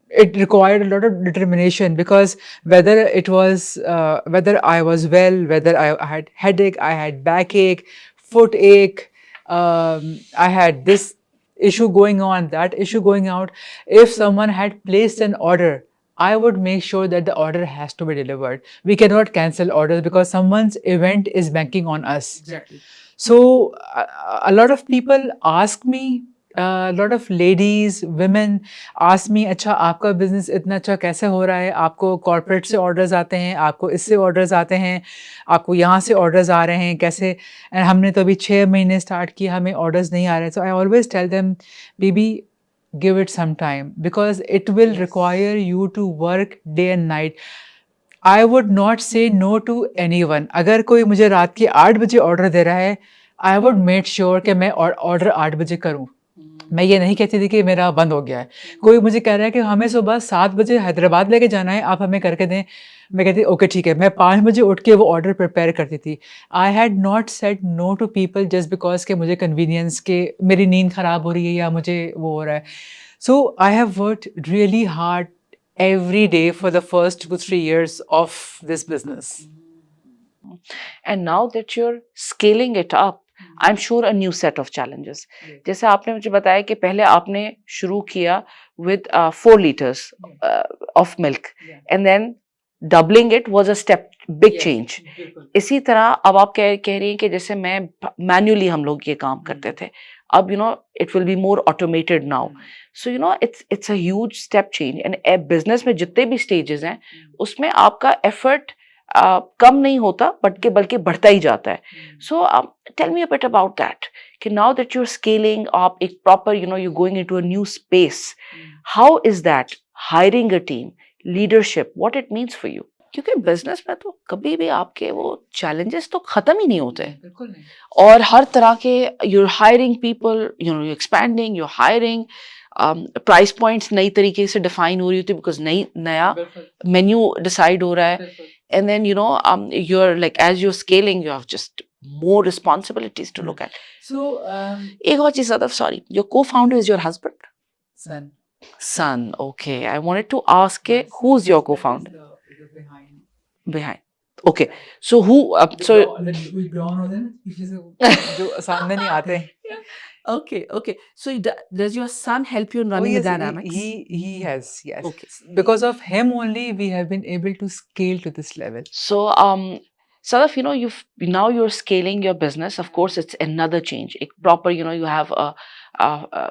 it required a lot of determination, because whether I was well, whether I had headache, I had backache, foot ache, I had this issue going on, that issue going out. If someone had placed an order, I would make sure that the order has to be delivered. We cannot cancel orders because someone's event is banking on us. Exactly. So a lot of people ask me, a lot of ladies, women ask me, अच्छा आपका business इतना अच्छा कैसे हो रहा है, आपको corporate से ऑर्डर्स आते हैं, आपको इससे ऑर्डर्स आते हैं, आपको यहाँ से ऑर्डर्स आ रहे हैं, कैसे? एंड हमने तो अभी 6 महीने स्टार्ट किया, हमें ऑर्डर्स नहीं आ रहे. So I always tell them, baby, give it some time, because it will require you to work day and night. I would not say no to anyone. अगर कोई मुझे रात के 8 बजे ऑर्डर दे रहा है, I would make sure कि मैं ऑर्डर 8 बजे करूं. मैं ये नहीं कहती थी कि मेरा बंद हो गया है. कोई मुझे कह रहा है कि हमें सुबह 7 बजे हैदराबाद लेके जाना है, आप हमें करके दें. मैं कहती ओके ठीक है. मैं 5 बजे उठ के वो ऑर्डर प्रिपेयर करती थी. I had not said no to people just because के मुझे कन्वीनियंस के मेरी नींद ख़राब हो रही है या मुझे वो हो रहा है. So I have worked really hard every day for the first 2-3 years of this business. And now that you're scaling it up, I'm sure a new set of challenges. जैसे आपने मुझे बताया कि पहले आपने शुरू किया with 4 liters of milk, and then doubling it was a big change. इसी तरह अब आप कह रही हैं कि जैसे मैं मैन्युअली हम लोग ये काम करते थे, अब it will be more automated now. So it's a huge step change. And business में जितने भी stages हैं, उसमें आपका effort कम नहीं होता, बल्कि बढ़ता ही जाता है. So tell me a bit about that. कि now that you're scaling up, एक proper, you're going into a new space. How is that hiring a team, leadership, what it means for you? क्योंकि business में तो कभी भी आपके वो challenges तो खत्म ही नहीं होते. बिल्कुल नहीं. और हर तरह के you're hiring people, you're expanding, you're hiring, price points नई तरीके से डिफाइन हो रही होती है बिकॉज नया मेन्यू डिसाइड हो रहा है. And then you're like, as you're scaling, you have just more responsibilities to look at. So एक और चीज Sadaf, sorry, your co-founder is your husband? Son. Okay. I wanted to ask, who's your co-founder? Behind. Okay. So who? So brown होते हैं जो सामने नहीं आते. Okay. So does your son help you in running the dynamics? He has, yes. Okay. Because of him only we have been able to scale to this level. So Sadaf, you're scaling your business. Of course, it's another change. Proper, you have a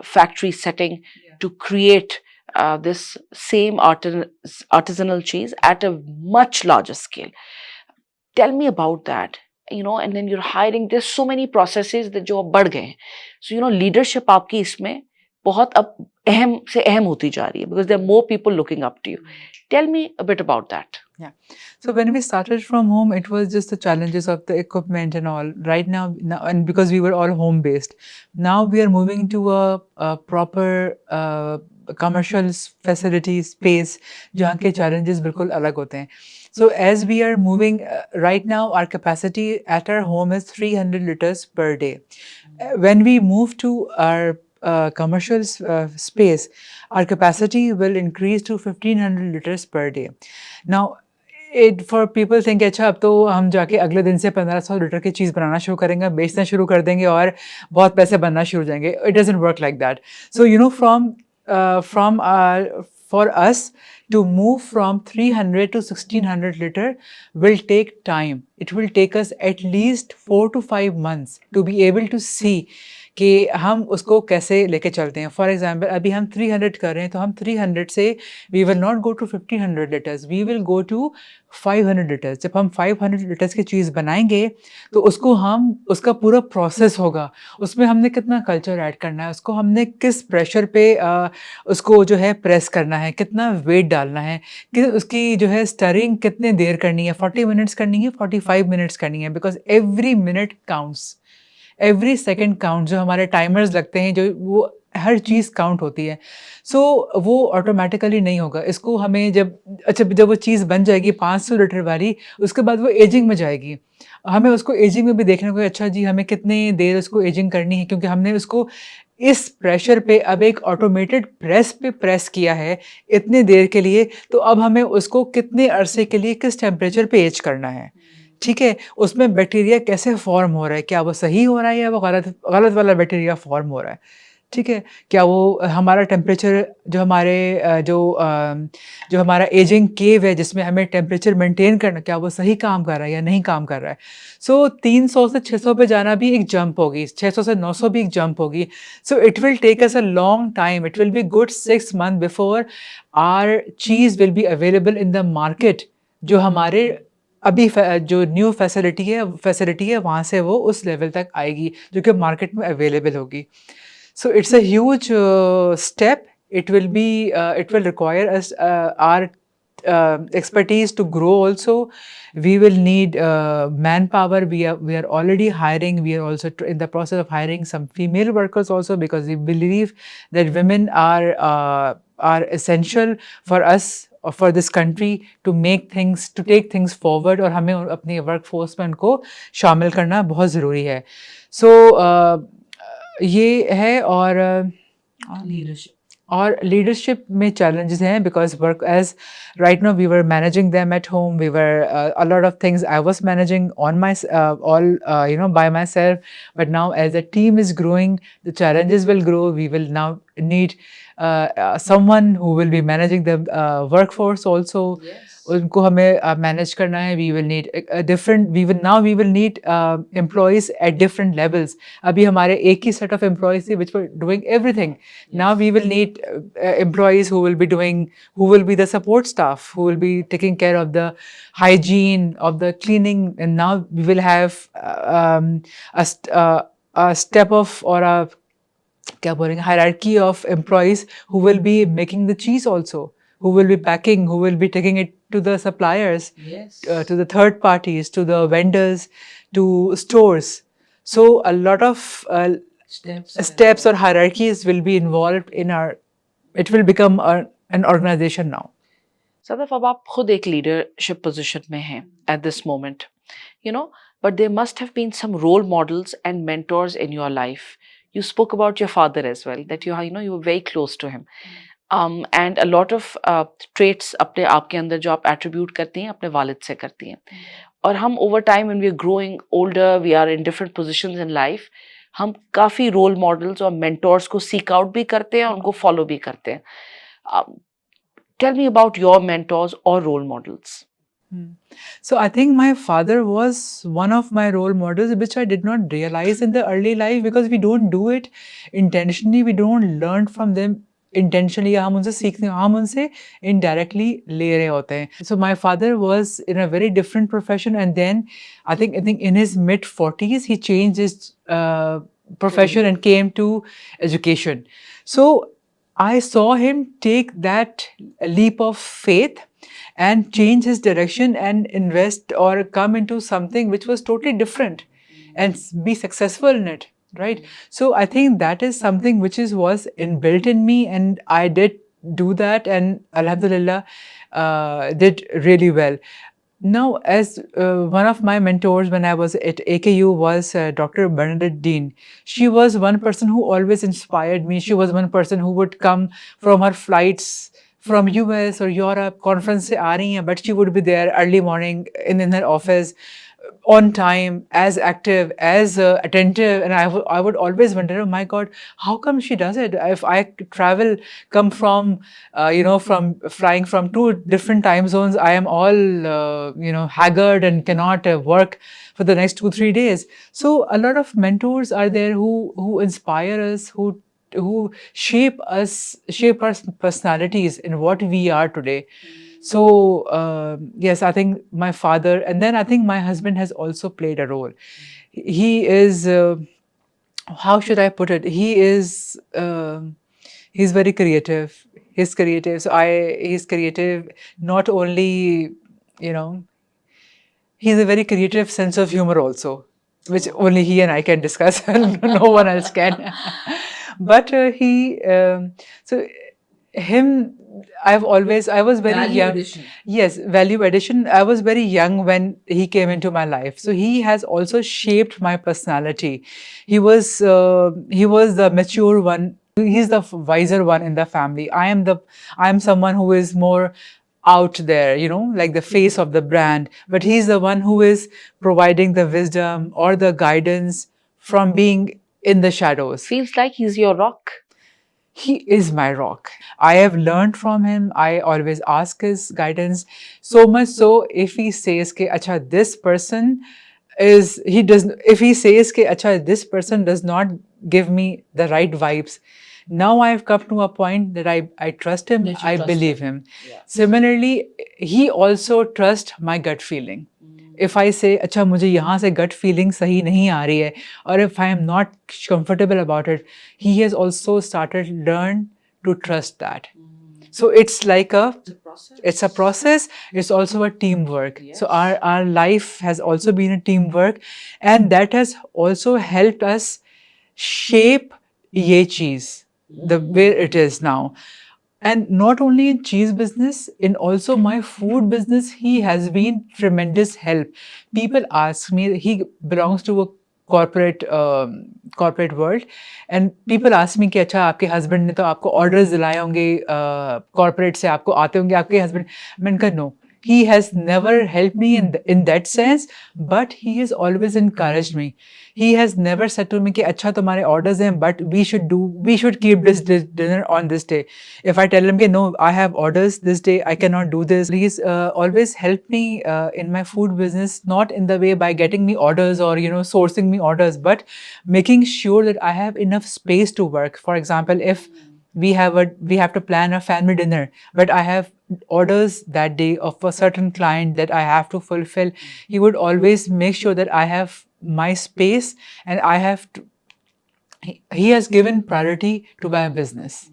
factory setting to create this same artisanal cheese at a much larger scale. Tell me about that. And then you're hiring. There's so many processes that जो बढ़ गए हैं. So leadership आपकी इसमें बहुत अब अहम से अहम होती जा रही है because there are more people looking up to you. Tell me a bit about that. Yeah. So when we started from home, it was just the challenges of the equipment and all. Right now, and because we were all home based, now we are moving to a proper commercial facility space जहाँ के challenges बिल्कुल अलग होते हैं. So as we are moving right now, our capacity at our home is 300 liters per day. When we move to our commercial space, our capacity will increase to 1500 liters per day. Now, for people think अच्छा अब तो हम जाके अगले दिन से 1500 litre की चीज़ बनाना शुरू करेंगे, बेचना शुरू कर देंगे और बहुत पैसे बनना शुरू हो जाएंगे. It doesn't work like that. So for us to move from 300 to 1600 liter will take time. It will take us at least 4 to 5 months to be able to see कि हम उसको कैसे लेके चलते हैं। फॉर एग्जांपल अभी हम 300 कर रहे हैं, तो हम 300 से we will not go to 1500 litres, we will go to 500 litres. जब हम 500 लीटर्स की चीज़ बनाएंगे तो उसको हम उसका पूरा प्रोसेस होगा, उसमें हमने कितना कल्चर ऐड करना है, उसको हमने किस प्रेशर पे उसको जो है प्रेस करना है, कितना वेट डालना है, कि उसकी जो है स्टरिंग कितने देर करनी है, 40 मिनट्स करनी है, 45 मिनट्स करनी है, because every minute counts, every second count. जो हमारे टाइमर्स लगते हैं, जो वो हर चीज़ काउंट होती है। सो वो ऑटोमेटिकली नहीं होगा। इसको हमें जब वो चीज़ बन जाएगी 500 लीटर वाली, उसके बाद वो एजिंग में जाएगी। हमें उसको एजिंग में भी देखना होगा, अच्छा जी हमें कितने देर उसको एजिंग करनी है, क्योंकि हमने उसको इस प्रेशर पे अब एक ऑटोमेटेड प्रेस पे प्रेस किया है इतने देर के लिए, तो अब हमें उसको कितने अरसे के लिए किस टेम्परेचर पे एज करना है। ठीक है, उसमें बैक्टीरिया कैसे फॉर्म हो रहा है, क्या वो सही हो रहा है या वो गलत गलत वाला बैक्टीरिया फॉर्म हो रहा है। ठीक है, क्या वो हमारा टेम्परेचर जो हमारा एजिंग केव है जिसमें हमें टेम्परेचर मेंटेन करना, क्या वो सही काम कर रहा है या नहीं काम कर रहा है। सो 300 से 600 पे जाना भी एक जंप होगी, 600 से 900 भी एक जंप होगी। So it will take us a long time, it will be good 6 month before our cheese will be available in the market. जो हमारे अभी जो न्यू फैसिलिटी है वहाँ से वो उस लेवल तक आएगी जो कि मार्केट में अवेलेबल होगी। So it's a huge step. It will require us our expertise to grow also. We will need manpower. We are already hiring. We are also in the process of hiring some female workers also, because we believe that women are essential for us or for this country to take things forward, और हमें अपनी workforce में उनको शामिल करना बहुत ज़रूरी है। So ये है। और लीडरशिप में challenges हैं, because work as right now we were managing them at home, we were a lot of things I was managing on my all by myself, but now as the team is growing, the challenges will grow. We will now need someone who will be managing the workforce also. Yes. उनको हमें manage करना है। we will need employees at different levels. अभी हमारे एक ही set of employees थे which were doing everything. Now we will need employees who will be the support staff, who will be taking care of the hygiene, of the cleaning, and now we will have a step of, or a क्या बोलेंगे, hierarchy of employees who will be making the cheese also, who will be packing, who will be taking it to the suppliers, Yes. to the third parties, to the vendors, to stores. So a lot of steps or hierarchies will be involved in it will become an organization now. Sadaf, अब आप खुद एक leadership position में हैं at this moment, but there must have been some role models and mentors in your life. You spoke about your father as well, that you were very close to him. And a lot of traits अपने आपके अंदर जो आप attribute करती हैं अपने वालिद से करती हैं, और हम over time when we are growing older, we are in different positions in life, हम काफ़ी role models और mentors को seek out भी करते हैं और उनको follow भी करते हैं। Tell me about your mentors or role models. So I think my father was one of my role models, which I did not realize in the early life, because we don't do it intentionally. We don't learn from them intentionally. हम उनसे सीखते हैं, हम उनसे indirectly ले रहे होते हैं. So my father was in a very different profession, and then I think in his mid-40s he changed his profession and came to education. So I saw him take that leap of faith and change his direction and invest or come into something which was totally different and be successful in it, right? So I think that is something which was inbuilt in me, and I did do that, and alhamdulillah did really well. Now, as one of my mentors when I was at AKU was Dr. Bernadette Dean. She was one person who always inspired me. She was one person who would come from her flights from US or Europe, conference से आ रही हैं, but she would be there early morning in her office, on time, as active, as attentive, and I would always wonder, oh my God, how come she does it? If I travel, come from, from flying from two different time zones, I am all, haggard and cannot work for the next 2-3 days. So a lot of mentors are there who inspire us, who shape us, shape our personalities in what we are today. So yes, I think my father, and then I think my husband has also played a role. He is, how should I put it? He's very creative. He's creative. He's creative. Not only, you know, he's a very creative sense of humor also, which only he and I can discuss. No one else can. But so him, I was very Value young. addition. Yes, value addition. I was very young when he came into my life. So he has also shaped my personality. He was the mature one. He's the wiser one in the family. I am someone who is more out there, like the face of the brand, but he's the one who is providing the wisdom or the guidance from being in the shadows. Feels like he's your rock. He is my rock. I have learned from him. I always ask his guidance. So much so, if he says, "Ke, acha, this person if he says, "Ke, acha, this person does not give me the right vibes," now I've come to a point that I trust him, That you I trust believe him. him. Yeah. Similarly, he also trusts my gut feeling. If I say, अच्छा मुझे यहाँ से gut feeling सही नहीं आ रही है, or if I am not comfortable about it, he has also started learn to trust that. So it's like it's a process. It's also a teamwork. Yes. So our life has also been a teamwork, and that has also helped us shape Ye Cheese the way it is now. And not only in cheese business, in also my food business, he has been tremendous help. People ask me, he belongs to a corporate world, and people ask me कि अच्छा आपके husband ने तो आपको orders दिलाए होंगे corporate से, आपको आते होंगे आपके husband. मैंने कहा no. He has never helped me in that sense, but he has always encouraged me. He has never said to me कि अच्छा तुम्हारे orders हैं, but we should keep this dinner on this day. If I tell him कि no, I have orders this day, I cannot do this. He's always helped me in my food business, not in the way by getting me orders or sourcing me orders, but making sure that I have enough space to work. For example, if we have to plan a family dinner, but I have orders that day of a certain client that I have to fulfill, he would always make sure that I have my space, and he has given priority to my business.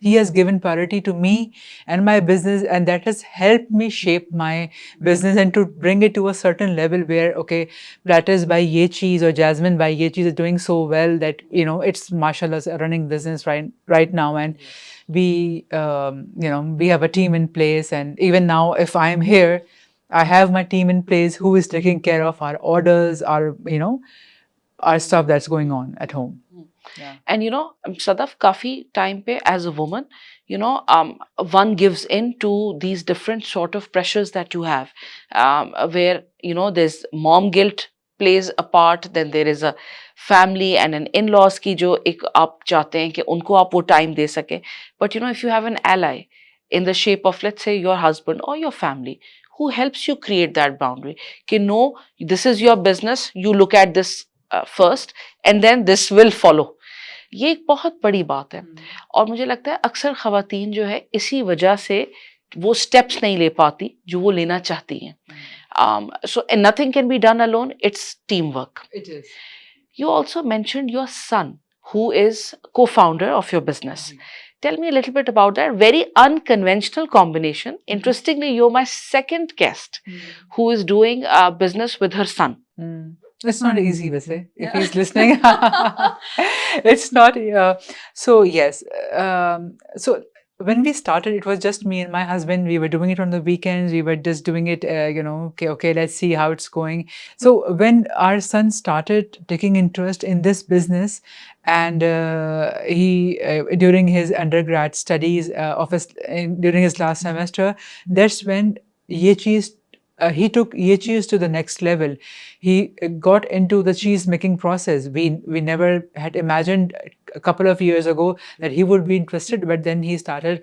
He has given priority to me and my business, and that has helped me shape my business and to bring it to a certain level where, okay, Platters by Ye Cheese or Jasmine by Ye Cheese is doing so well that, it's mashallah running business right now. And we have a team in place. And even now, if I am here, I have my team in place who is taking care of our orders, our stuff that's going on at home. Yeah. And Sadaf, kafi time pe as a woman, one gives in to these different sort of pressures that you have, where there's mom guilt plays a part, then there is a family and an in-laws की जो एक आप चाहते हैं कि उनको आप वो time दे सके. But if you have an ally in the shape of, let's say, your husband or your family, who helps you create that boundary, कि no, this is your business, you look at this first and then this will follow. ये एक बहुत बड़ी बात है. और मुझे लगता है अक्सर ख़वातीन जो है इसी वजह से वो स्टेप्स नहीं ले पाती जो वो लेना चाहती हैं. So nothing can be done alone. It's teamwork. It is. You also mentioned your son, who is co-founder of your business. Tell me a little bit about that. Very unconventional combination. Interestingly, you're my second guest who is doing business with her son. It's not easy, Vase, if he's listening. It's not. So yes. So when we started, it was just me and my husband. We were doing it on the weekends. We were just doing it, okay, let's see how it's going. So when our son started taking interest in this business, and he during his undergrad studies during his last semester, that's when Ye Cheese he took ye cheese to the next level. He got into the cheese making process. We never had imagined a couple of years ago that he would be interested, but then he started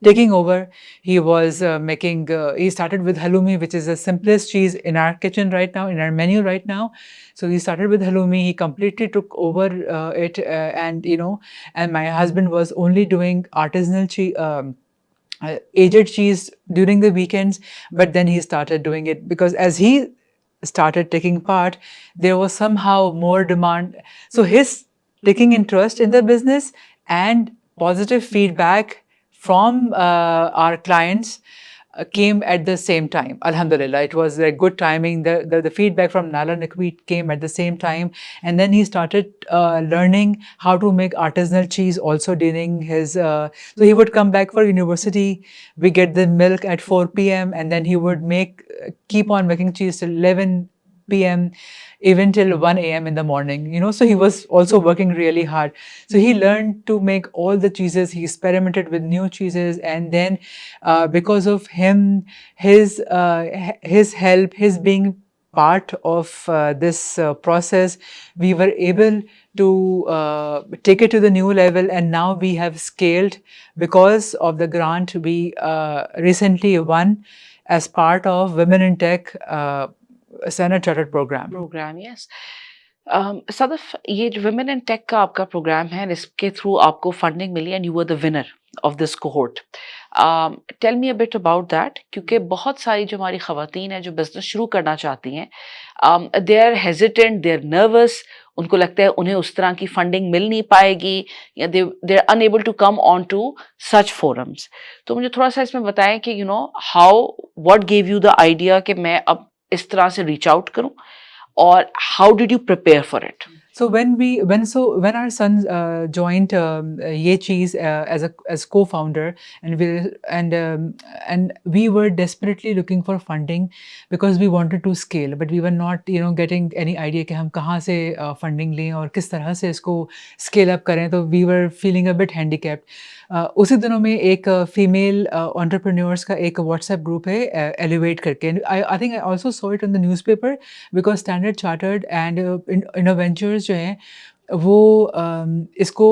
taking over. He was making. He started with halloumi, which is the simplest cheese in our kitchen right now, in our menu right now. So he started with halloumi. He completely took over it, and and my husband was only doing artisanal cheese. Aged cheese during the weekends, but then he started doing it because as he started taking part, there was somehow more demand. So his taking interest in the business and positive feedback from our clients came at the same time. Alhamdulillah, it was a good timing. The feedback from Nala Nakwi came at the same time, and then he started learning how to make artisanal cheese also during his. So he would come back for university. We get the milk at 4 p.m. and then he would keep on making cheese till 11 p.m. even till 1 a.m. in the morning, so he was also working really hard. So he learned to make all the cheeses. He experimented with new cheeses, and then because of him, his help, his being part of this process, we were able to take it to the new level, and now we have scaled because of the grant we recently won as part of Women in Tech Standard Chartered program. Yes. Sadaf, ये जो women in take का आपका programme है, इसके through आपको funding मिली and you were the winner of this cohort. Tell me a bit about that, क्योंकि बहुत सारी जो हमारी खवातीन हैं जो बिजनेस शुरू करना चाहती हैं, they are hesitant, they are nervous. उनको लगता है उन्हें उस तरह की फंडिंग मिल नहीं पाएगी, या they are unable to come on to such forums. तो मुझे थोड़ा सा इसमें बताएं कि how, what give you the idea कि मैं अब इस तरह से रीच आउट करूं, or how did you prepare for it? So when our son joined Ye Cheese as co-founder, and we were desperately looking for funding because we wanted to scale, but we were not getting any idea कि हम कहाँ से funding लें और किस तरह से इसको scale up करें. तो we were feeling a bit handicapped. उसी दिनों में एक फीमेल एंटरप्रेन्योर्स का एक व्हाट्सएप ग्रुप है, एलिवेट करके. I think I also saw it on the newspaper because Standard Chartered and Innoventures जो हैं वो इसको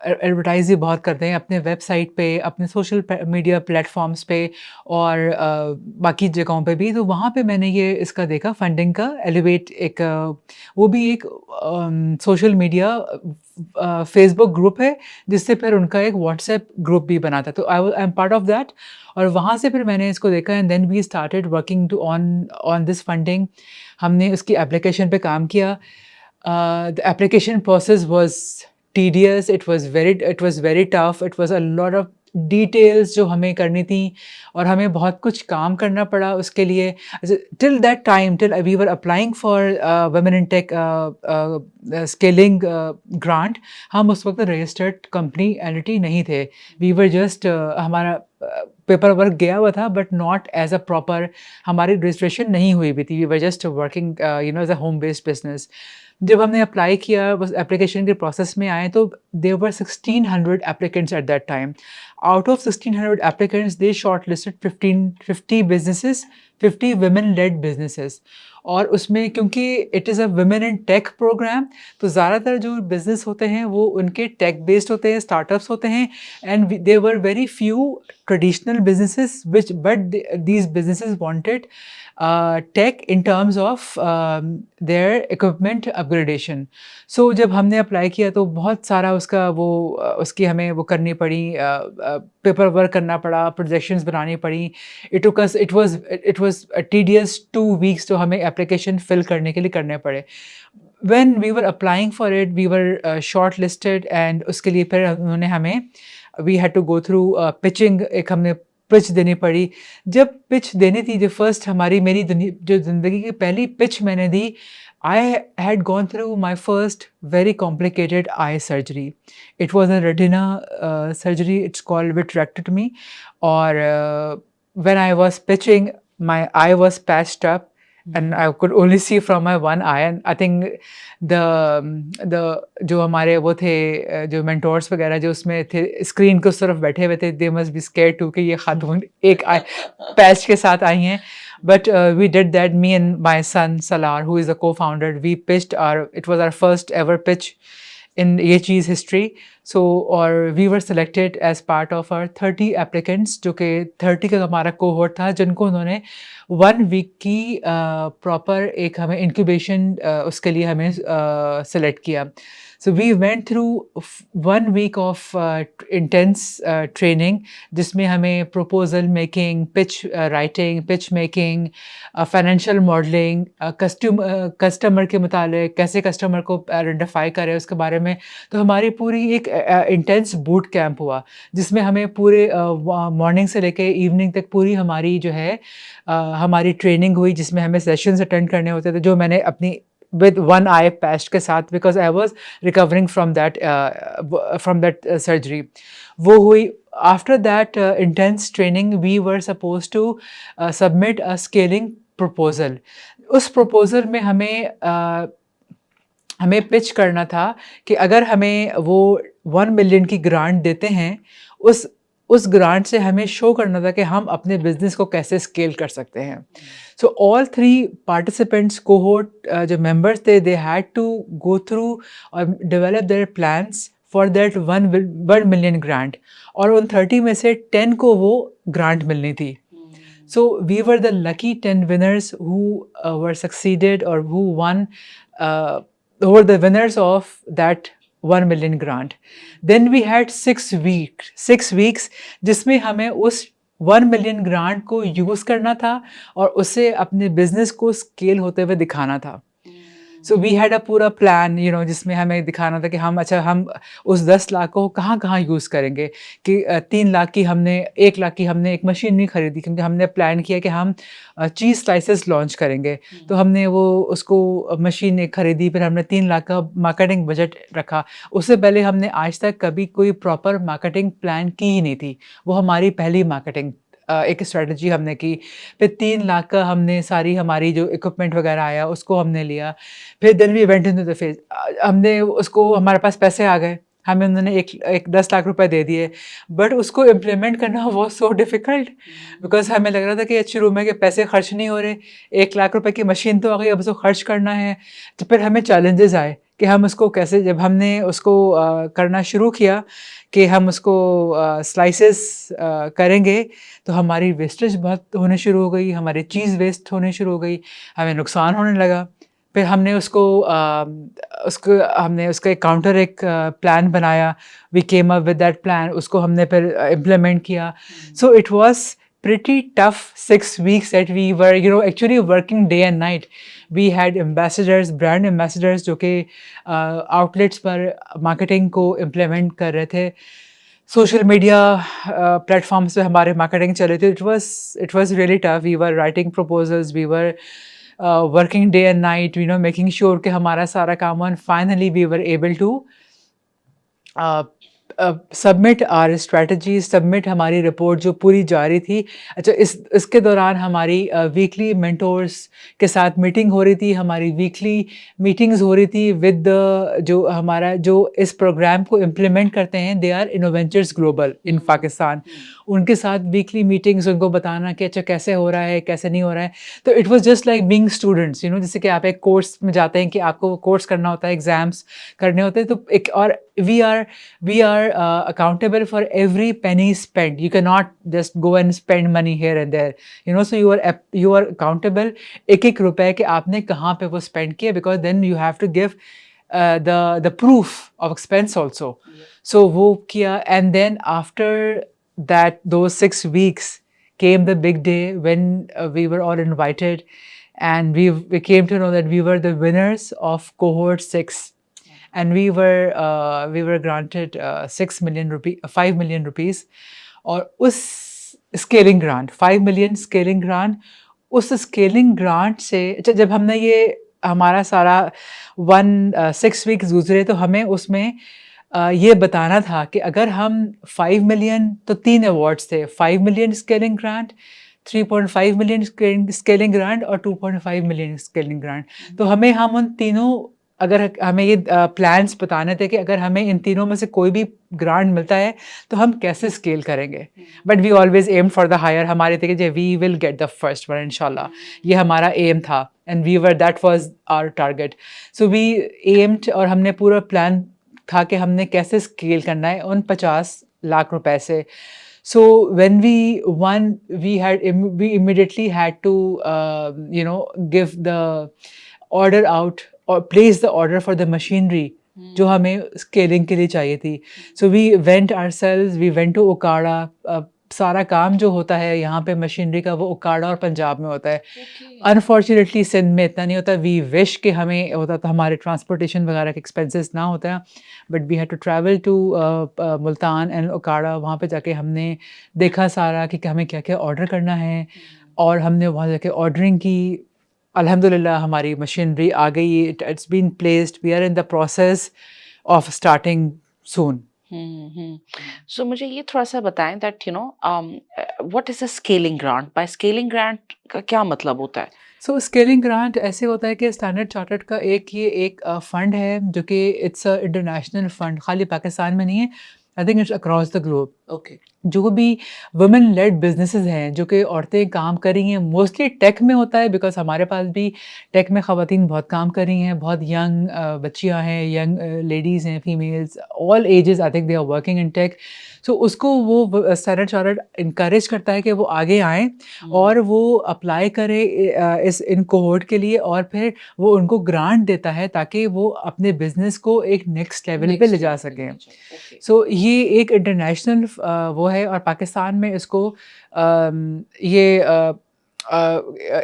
एडवर्टाइज भी बहुत करते हैं अपने वेबसाइट पे, अपने सोशल मीडिया प्लेटफॉर्म्स पे और बाकी जगहों पे भी. तो वहाँ पे मैंने ये इसका देखा फंडिंग का एलिवेट, एक वो भी एक सोशल मीडिया फेसबुक ग्रुप है जिससे फिर उनका एक व्हाट्सएप ग्रुप भी बना था. तो I am part of that, और वहाँ से फिर मैंने इसको देखा and then we started working on this funding. हमने उसकी एप्लीकेशन पे काम किया. The application process was tedious. It was very tough. It was a lot of details जो हमें करनी थी और हमें बहुत कुछ काम करना पड़ा उसके लिए. Till that time, till we were applying for Women in Tech scaling grant, हम उस वक्त registered company entity नहीं थे. We were just हमारा पेपर वर्क गया हुआ था but not as a proper, हमारी रजिस्ट्रेशन नहीं हुई भी थी. We were just working as a home based business. जब हमने अप्लाई किया, बस एप्लीकेशन के प्रोसेस में आए तो there were 1600 applicants at that time. Out of 1600 applicants they shortlisted 50 businesses, 50 women led businesses. और उसमें क्योंकि it is a women in tech programme, तो ज़्यादातर जो बिजनेस होते हैं वो उनके टेक बेस्ड होते हैं, स्टार्टअप्स होते हैं. And there were very few traditional businesses but these businesses wanted tech in terms of their equipment upgradation. So जब हमने अप्लाई किया तो बहुत सारा उसकी हमें वो करनी पड़ी, पेपर वर्क करना पड़ा, प्रोजेक्शंस बनानी पड़ी. it was a tedious 2 weeks जो हमें एप्लीकेशन फिल करने के लिए करने पड़े. When we were applying for it, we were shortlisted and उसके लिए फिर उन्होंने हमें we had to go through pitching. एक हमने पिच देनी पड़ी. जब पिच देनी थी, जो फर्स्ट मेरी जो ज़िंदगी की पहली पिच मैंने दी, I had gone through my first very complicated eye surgery. It was a retina surgery, it's called vitrectomy. और when I was pitching, my eye was patched up and I could only see from my one eye. And I think the जो हमारे वो थे जो mentors वगैरह जो उसमें थे स्क्रीन के उस तरफ बैठे हुए थे, they must be scared too कि ये खातून एक पैच के साथ आई हैं. But we did that. Me and my son Salar, who is the co-founder, we pitched our. It was our first ever pitch in ये चीज़ हिस्ट्री. सो और we were selected as part of our 30 applicants, जो कि 30 का हमारा cohort था, जिनको उन्होंने 1 week की प्रॉपर एक हमें इंक्यूबेशन उसके लिए हमें सेलेक्ट किया. So we went through 1 week of intense training, जिसमें हमें proposal making, pitch writing, pitch making, financial modeling, customer के मुतालिक कैसे customer को identify करें उसके बारे में. तो हमारी पूरी एक intense boot camp हुआ, जिसमें हमें पूरे morning से लेके evening तक पूरी हमारी जो है हमारी training हुई, जिसमें हमें sessions attend करने होते थे, जो मैंने अपनी with one eye patch के साथ, because I was recovering from that surgery. वो हुई. After that intense training, we were supposed to submit a scaling proposal. उस proposal में हमें pitch करना था कि अगर हमें वो 1 million की grant देते हैं, उस ग्रांट से हमें शो करना था कि हम अपने बिजनेस को कैसे स्केल कर सकते हैं. सो ऑल 3 पार्टिसिपेंट्स कोहोर्ट जो मेंबर्स थे, they had to go through और develop their plans for that 1 million grant, और उन 30 में से 10 को वो ग्रांट मिलनी थी. So we were the lucky 10 winners who were succeeded, or who won, who were the winners of that 1 million grant. Then we had 6 weeks जिसमें हमें उस 1 million grant को यूज़ करना था और उससे अपने बिजनेस को स्केल होते हुए दिखाना था. सो वी हैड अ पूरा प्लान, जिसमें हमें दिखाना था कि हम उस 10 लाख को कहाँ यूज़ करेंगे. कि 3 लाख की हमने 1 लाख की हमने एक मशीन नहीं खरीदी, क्योंकि हमने प्लान किया कि हम चीज़ स्लाइसेस लॉन्च करेंगे. तो हमने उसको मशीन एक खरीदी, फिर हमने 3 लाख का मार्केटिंग बजट रखा. उससे पहले हमने आज तक कभी कोई प्रॉपर मार्केटिंग प्लान की ही नहीं थी. वो हमारी पहली मार्केटिंग एक स्ट्रेटजी हमने की. फिर 3 लाख का हमने सारी हमारी जो इक्विपमेंट वगैरह आया उसको हमने लिया. फिर then we went into the phase. हमने उसको, हमारे पास पैसे आ गए, हमें उन्होंने एक 10 लाख रुपए दे दिए, बट उसको इम्प्लीमेंट करना वाज सो डिफ़िकल्ट, बिकॉज़ हमें लग रहा था कि शुरू में कि पैसे खर्च नहीं हो रहे, 1 लाख रुपए की मशीन तो आ गई, अब उसको खर्च करना है. तो फिर हमें चैलेंजेस आए कि हम उसको कैसे, जब हमने उसको करना शुरू किया कि हम उसको स्लाइसेस करेंगे, तो हमारी वेस्टेज बहुत होने शुरू हो गई, हमारी चीज़ वेस्ट होने शुरू हो गई, हमें नुकसान होने लगा. फिर हमने उसका एक प्लान बनाया. We came up with that plan, उसको हमने फिर इम्प्लीमेंट किया. So it was pretty tough 6 weeks that we were actually working day and night. We had ambassadors, brand ambassadors, जो कि outlets पर marketing को implement कर रहे थे. सोशल मीडिया प्लेटफॉर्म्स पे हमारे मार्केटिंग चल रही थी. It was really tough. We were writing proposals, we were working day and night, making sure कि हमारा सारा काम हुआ. Finally we were able to submit our strategy, submit हमारी रिपोर्ट जो पूरी जारी थी. अच्छा, इसके दौरान हमारी वीकली मेंटोर्स के साथ मीटिंग हो रही थी, हमारी वीकली मीटिंग्स हो रही थी विद जो इस प्रोग्राम को इम्प्लीमेंट करते हैं, they are Innoventures global in Pakistan. उनके साथ वीकली मीटिंग्स, उनको बताना कि अच्छा कैसे हो रहा है, कैसे नहीं हो रहा है. तो it was just like being students, जैसे कि आप एक कोर्स में जाते हैं कि आपको कोर्स करना होता है, एग्जाम्स करने होते हैं, तो एक और we are accountable for every penny spent. You cannot just go and spend money here and there, so you are accountable एक रुपए के आपने कहाँ पे वो spend किया, because then you have to give the proof of expense also. So वो किया, and then after those 6 weeks came the big day when we were all invited, and we came to know that we were the winners of cohort 6. And we were granted 5 million rupees. और उस scaling grant, 5 million scaling grant, उस scaling grant से जब हमने ये हमारा सारा 6 weeks गुजरे, तो हमें उसमें ये बताना था कि अगर हम 5 million, तो 3 अवार्ड्स थे, 5 million scaling grant, 3.5 million scaling grant और 2.5 million स्केलिंग ग्रांट. तो हम उन तीनों अगर हमें ये प्लान्स बताने थे कि अगर हमें इन तीनों में से कोई भी ग्रांट मिलता है तो हम कैसे स्केल करेंगे, but we always aim for the higher. हमारे थे कि we will get the first one इंशाल्लाह, ये हमारा एम था and we were that was our target. So we aimed, और हमने पूरा प्लान था कि हमने कैसे स्केल करना है उन 50 लाख रुपए से। So when we won, we immediately had to give the order out or place the order for the machinery जो हमें स्केलिंग के लिए चाहिए थी। So we went ourselves, we went to Okara. सारा काम जो होता है यहाँ पे मशीनरी का वो ओकाड़ा और पंजाब में होता है। अनफॉर्चुनेटली सिंध में इतना नहीं होता। वी विश कि हमें होता तो हमारे ट्रांसपोर्टेशन वगैरह के एक्सपेंसेस ना होता है, but we had to travel to Multan and Okara. वहाँ पे जाके हमने देखा सारा कि हमें क्या क्या ऑर्डर करना है, और हमने वहाँ जाके ऑर्डरिंग की। अल्हम्दुलिल्लाह हमारी मशीनरी आ गई, it's been placed, we are in the process of starting soon. So मुझे ये थोड़ा सा बताएं that what is a scaling grant. By scaling grant का क्या मतलब होता है? सो स्केलिंग ग्रांट ऐसे होता है कि स्टैंडर्ड चार्टर्ड का एक फंड है जो कि इट्स अ इंटरनेशनल फंड, खाली पाकिस्तान में नहीं है, I think it's across the globe. Okay. जो भी वुमेन लेड बिजनेसेस हैं, जो कि औरतें काम कर रही हैं, मोस्टली टेक में होता है, बिकॉज हमारे पास भी टेक में ख़वातीन बहुत काम कर रही हैं, बहुत यंग बच्चियां हैं, यंग लेडीज़ हैं, females, all ages I think they are working in tech. So उसको वो स्टैंडर्ड चार्टर्ड इंकरेज करता है कि वो आगे आएँ और वो अप्लाई करें इस इन कोहोर्ट के लिए, और फिर वो उनको ग्रांट देता है ताकि वो अपने बिजनेस को एक नेक्स्ट लेवल पे ले जा सकें। सो ये एक इंटरनेशनल वो है, और पाकिस्तान में इसको ये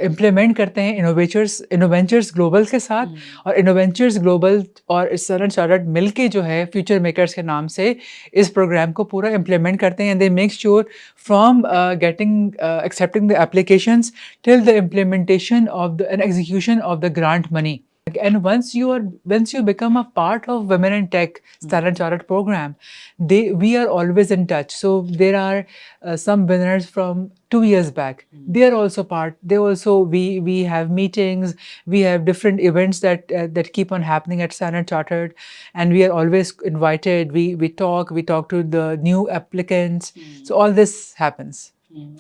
इम्प्लीमेंट करते हैं इनोवेंचर्स ग्लोबल के साथ। और इनोवेंचर्स ग्लोबल और स्टैंडर्ड चार्टर्ड मिलके जो है फ्यूचर मेकर्स के नाम से इस प्रोग्राम को पूरा इम्प्लीमेंट करते हैं। And they make sure from getting accepting the applications till the implementation of the end execution of the grant money. And once you become a part of Women in Tech Standard Chartered program, we are always in touch. So there are some winners from 2 years back. They are also part. We have meetings. We have different events that keep on happening at Standard Chartered, and we are always invited. We talk to the new applicants. So all this happens.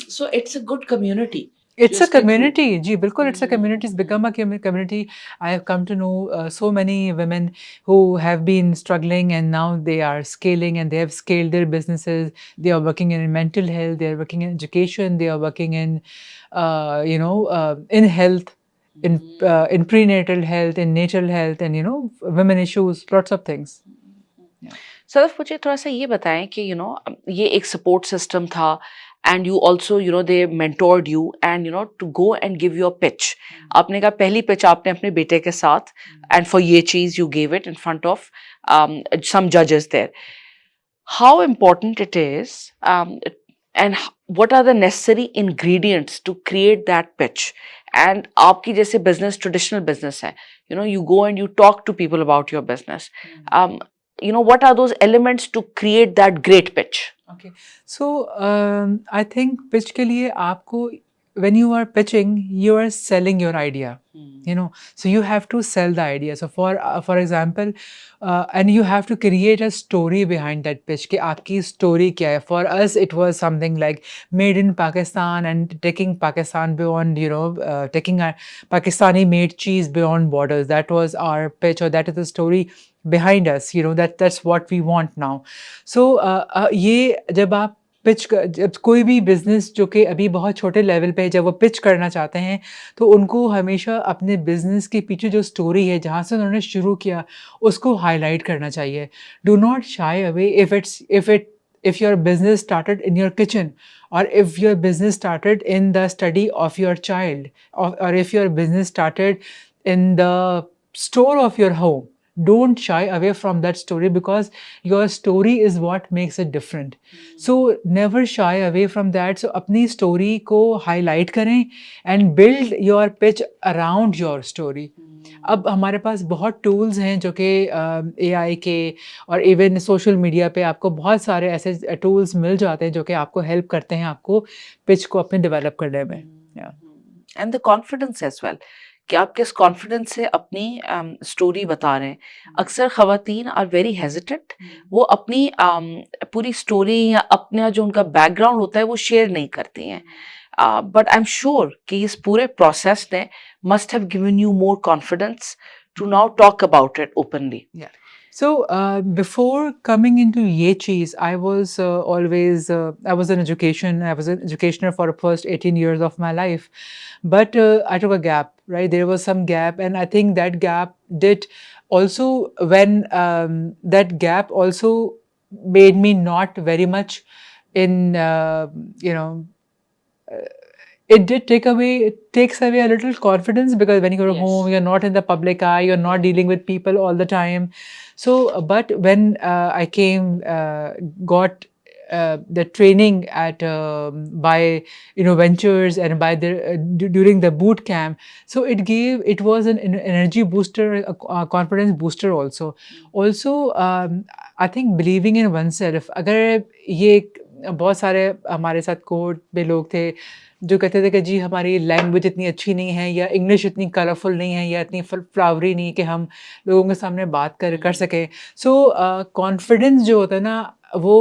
So it's a good community. It's a community, जी बिल्कुल, it's a community. It's become a community. I have come to know so many women who have been struggling, and now they are scaling, and they have scaled their businesses. They are working in mental health, they are working in education, they are working in, in health, in prenatal health, in natal health, and women issues, lots of things. Sadaf, मुझे थोड़ा सा ये बताएं कि ये एक support system था, and you also they mentored you, and to go and give your pitch. आपने कहा पहली pitch आपने अपने बेटे के साथ, and for ये चीज you gave it in front of some judges there. How important it is, and what are the necessary ingredients to create that pitch? And आपकी जैसे business, traditional business है, you go and you talk to people about your business. What are those elements to create that great pitch? Okay, so I think pitch के लिए आपको, when you are pitching, you are selling your idea. So you have to sell the idea. So for example, and you have to create a story behind that pitch कि आपकी story क्या है. For us, it was something like made in Pakistan and taking Pakistan beyond, taking our Pakistani made cheese beyond borders. That was our pitch, or that is the story behind us. That's what we want now. So ये जब आप जब कोई भी business जो कि अभी बहुत छोटे लेवल पे है, जब वो पिच करना चाहते हैं, तो उनको हमेशा अपने बिजनेस के पीछे जो स्टोरी है, जहाँ से उन्होंने शुरू किया, उसको हाईलाइट करना चाहिए. Do not shy away if your business started in your kitchen, or if your business started in the study of your child, or if your business started in the store of your home. Don't shy away from that story, because your story is what makes it different. So never shy away from that. So अपनी story को highlight करें and build your pitch around your story. अब हमारे पास बहुत tools हैं जो कि AI के और even social media पे आपको बहुत सारे ऐसे tools मिल जाते हैं जो कि आपको help करते हैं आपको pitch को अपने develop करने में. And the confidence as well. कि आप किस कॉन्फिडेंस से अपनी स्टोरी बता रहे हैं। अक्सर ख़वातीन आर वेरी हेजिटेंट, वो अपनी पूरी स्टोरी या अपना जो उनका बैकग्राउंड होता है वो शेयर नहीं करती हैं। बट आई एम श्योर कि इस पूरे प्रोसेस ने must have given you more confidence to now talk about it openly. Yeah. So before coming into Ye Cheez, I was always I was in education. I was an educator for the first 18 years of my life, but I took a gap. Right, there was some gap, and I think that gap did also when that gap also made me not very much in you know. It did take away, it takes away a little confidence because when you go Yes. home, you're not in the public eye, you're not dealing with people all the time. So, but when I came, got the training at by Ventures and by the during the boot camp, so it was an energy booster, a confidence booster also. Also, I think believing in oneself. अगर ये बहुत सारे हमारे साथ court पे लोग थे जो कहते थे कि जी हमारी लैंग्वेज इतनी अच्छी नहीं है या इंग्लिश इतनी कलरफुल नहीं है या इतनी फ्लावरी नहीं कि हम लोगों के सामने बात कर सकें। सो कॉन्फिडेंस जो होता है ना वो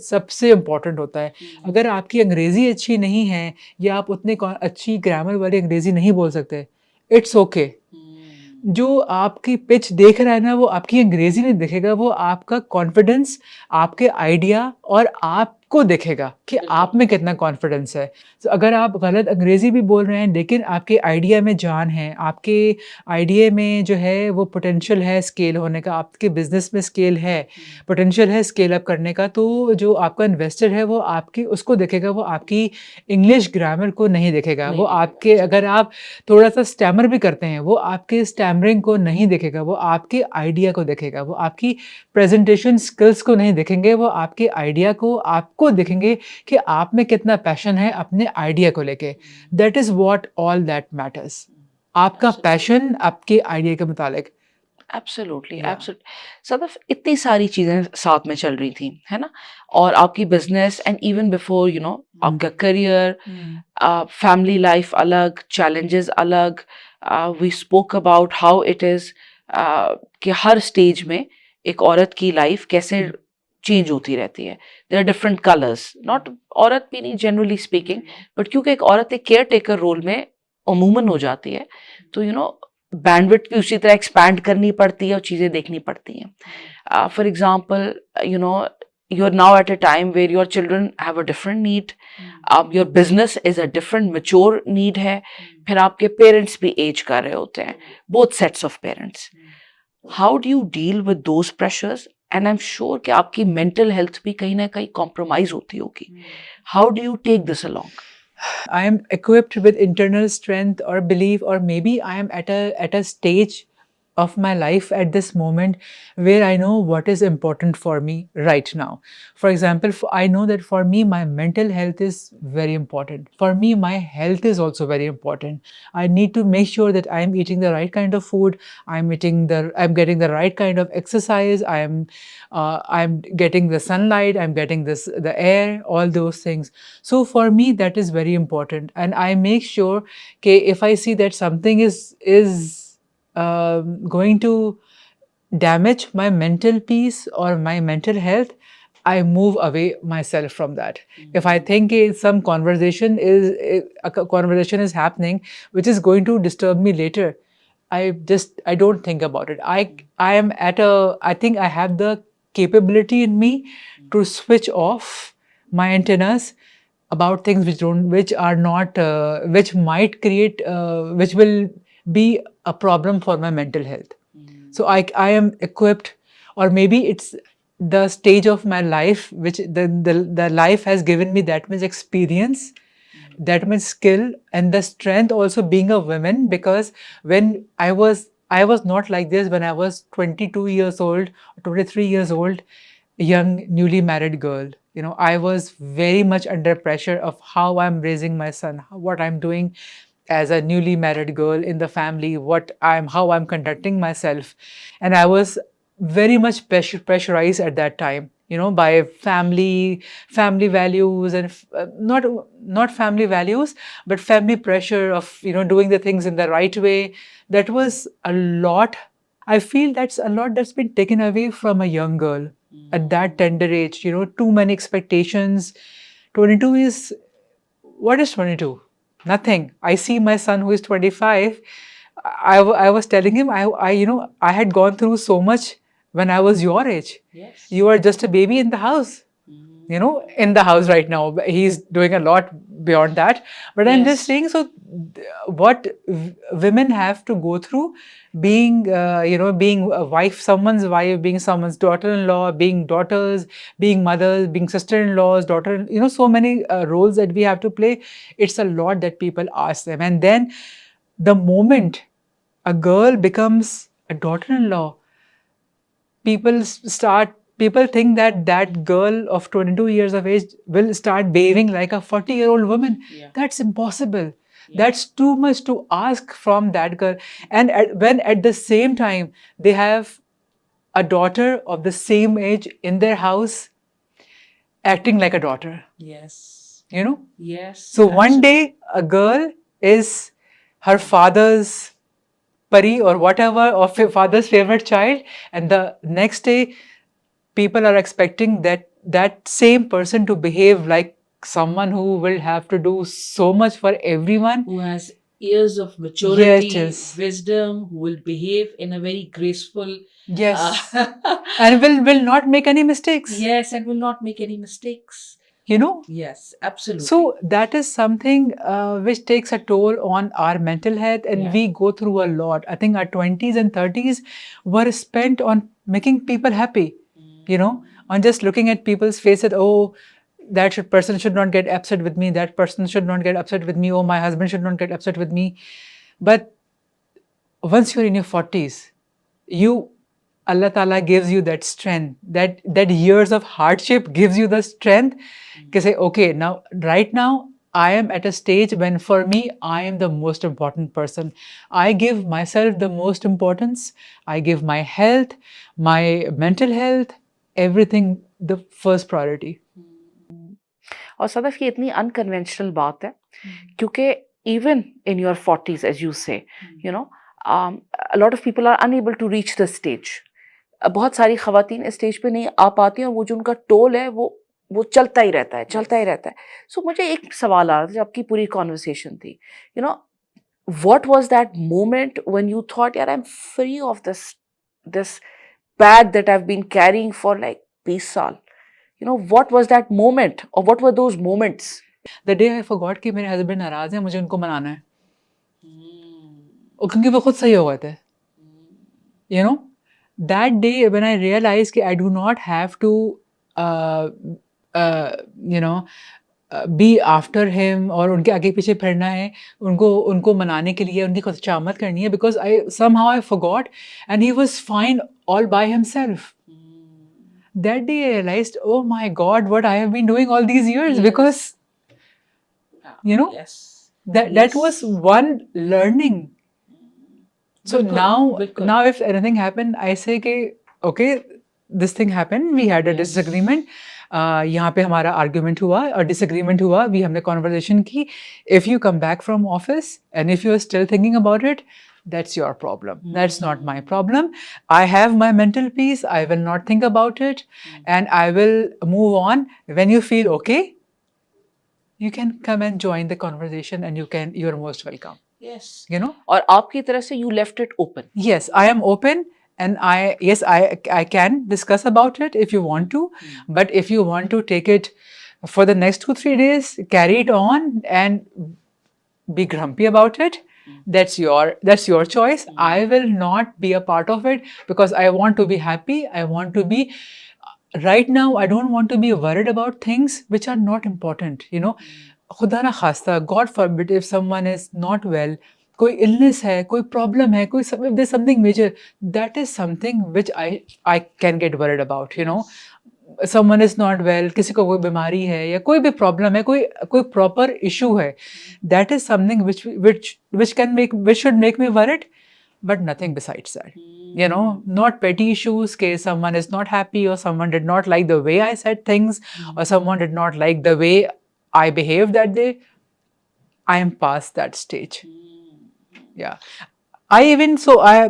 सबसे इम्पॉर्टेंट होता है। अगर आपकी अंग्रेज़ी अच्छी नहीं है या आप उतने अच्छी ग्रामर वाली अंग्रेज़ी नहीं बोल सकते, इट्स ओके। जो आपकी पिच देख रहा है ना वो आपकी अंग्रेज़ी नहीं देखेगा, वो आपका कॉन्फिडेंस, आपके आइडिया और आपको देखेगा कि आप में कितना कॉन्फिडेंस है। तो अगर आप गलत अंग्रेज़ी भी बोल रहे हैं लेकिन आपके आइडिया में जान है, आपके आइडिया में जो है वो पोटेंशियल है स्केल होने का, आपके बिज़नेस में स्केल है, पोटेंशियल है स्केल अप करने का, तो जो आपका इन्वेस्टर है वो आपकी उसको देखेगा, वो आपकी इंग्लिश ग्रामर को नहीं देखेगा। वो आपके अगर आप थोड़ा-सा स्टैमर भी करते हैं, वो आपके स्टैमरिंग को नहीं देखेगा, वो आपके आइडिया को देखेगा, वो आपकी प्रेज़ेंटेशन स्किल्स को नहीं देखेंगे, वो आपके आइडिया को आपको देखेंगे कि आप में कितना पैशन है अपने आइडिया को लेके। That is what all that matters. आपका पैशन आपके आइडिया के मुतालिक। एब्सोल्युटली एब्सोल्युटली सदफ, इतनी सारी चीज़ें साथ में चल रही थी, है ना? और आपकी बिजनेस एंड इवन बिफोर आपका करियर, फैमिली लाइफ अलग, चैलेंजेस अलग। We spoke about how it is कि हर स्टेज में एक औरत की लाइफ कैसे चेंज होती रहती है। There are different colours, not औरत भी नहीं जनरली स्पीकिंग, बट क्योंकि एक औरत एक केयर टेकर रोल में अमूमन हो जाती है, तो बैंडविड्थ भी उसी तरह एक्सपैंड करनी पड़ती है और चीज़ें देखनी पड़ती हैं। For example, you are now at a time where your children have a different need, your business is a different mature need है, फिर आपके पेरेंट्स भी एज कर रहे होते हैं, both sets of parents. How do you deal with those pressures? And I'm sure कि आपकी mental health भी कहीं ना कहीं compromise होती होगी. How do you take this along? I am equipped with internal strength or belief, or maybe I am at a stage of my life at this moment where I know what is important for me right now. For example, I know that for me, my mental health is very important. For me, my health is also very important. I need to make sure that I am eating the right kind of food. I'm getting the right kind of exercise. I'm getting the sunlight. I'm getting the air, all those things. So for me, that is very important. And I make sure that if I see that something is going to damage my mental peace or my mental health, I move away myself from that. If I think some conversation is happening which is going to disturb me later, I don't think about it. I think I have the capability in me to switch off my antennas about things which are not which might create which will be a problem for my mental health. So I am equipped, or maybe it's the stage of my life which the life has given me that much experience, that much skill, and the strength also being a woman, because when I was not like this when I was 22 years old, 23 years old, young newly married girl. I was very much under pressure of how I'm raising my son, what I'm doing as a newly married girl in the family, how I'm conducting myself. And I was very much pressurized at that time. by family values, and not family values, but family pressure of doing the things in the right way. That was a lot. I feel that's a lot that's been taken away from a young girl at that tender age. Too many expectations. 22 is, what is 22? Nothing. I see my son who is 25. I was telling him, I had gone through so much when I was your age. Yes. You are just a baby in the house. In the house right now. He's doing a lot beyond that. But I'm just Yes. saying, so what women have to go through, being, being a wife, someone's wife, being someone's daughter-in-law, being daughters, being mothers, being sister-in-laws, daughter, so many roles that we have to play. It's a lot that people ask them. And then the moment a girl becomes a daughter-in-law, people think that that girl of 22 years of age will start behaving like a 40-year-old woman. Yeah. That's impossible. Yeah. That's too much to ask from that girl. And when at the same time they have a daughter of the same age in their house acting like a daughter, Yes. Yes. So So one day a girl is her father's pari or whatever, or father's favorite child, and the next day people are expecting that same person to behave like someone who will have to do so much for everyone. who has years of maturity, Yes. wisdom, who will behave in a very graceful, Yes. And will not make any mistakes. yes, and will not make any mistakes. Yes, absolutely. So that is something which takes a toll on our mental health, and Yeah. we go through a lot. I think our 20s and 30s were spent on making people happy, on just looking at people's faces. Oh, person should not get upset with me. That person should not get upset with me. Oh, my husband should not get upset with me. But once you're in your 40s, Allah Ta'ala gives you that strength, that years of hardship gives you the strength to say, okay, right now, I am at a stage when for me, I am the most important person. I give myself the most importance. I give my health, my mental health, everything the first priority. और सदफ ये इतनी unconventional बात है क्योंकि even in your 40s as you say a lot of people are unable to reach the stage. बहुत सारी खवातीन इस स्टेज पे नहीं आ पाती हैं और वो जो उनका टोल है वो चलता ही रहता है सो मुझे एक सवाल आ रहा था जब आपकी पूरी कॉन्वर्सेशन थी what was that moment when you thought, यार I'm free of this bag that I've been carrying for like 20 साल? What was that moment or what were those moments? The day I forgot कि मेरे husband नाराज हैं, मुझे उनको मनाना है, क्योंकि वो खुद सही हो गए थे. That day when I realized कि I do not have to be after him और उनके आगे पीछे फिरना है, उनको मनाने के लिए उनकी खुशामद करनी है, because somehow I forgot and he was fine all by himself. That day I realized, oh my God, what I have been doing all these years. Yes. Because yes. that was one learning. So now if anything happened, I say कि okay, this thing happened, we had a disagreement, यहाँ पे हमारा argument हुआ और disagreement हुआ, हमने conversation की. If you come back from office and if you are still thinking about it, that's your problem. That's not my problem. I have my mental peace. I will not think about it, and I will move on. When you feel okay, you can come and join the conversation, and you're most welcome. Yes. और आपकी तरफ से you left it open. Yes, I am open, and I can discuss about it if you want to, but if you want to take it for the next 2-3 days, carry it on and be grumpy about it, that's your choice. I will not be a part of it because I want to be happy. I want to be right now. I don't want to be worried about things which are not important. खुदा ना खास्ता, God forbid, if someone is not well, कोई illness है, कोई problem है, if there's something major, that is something which I can get worried about. Someone is not well, किसी को कोई बीमारी है या कोई भी problem है, कोई proper issue है, that is something which should make me worried. but nothing besides that. You know, not petty issues, case someone is not happy or someone did not like the way I said things or someone did not like the way I behaved that day. I am past that stage. Yeah. I even so I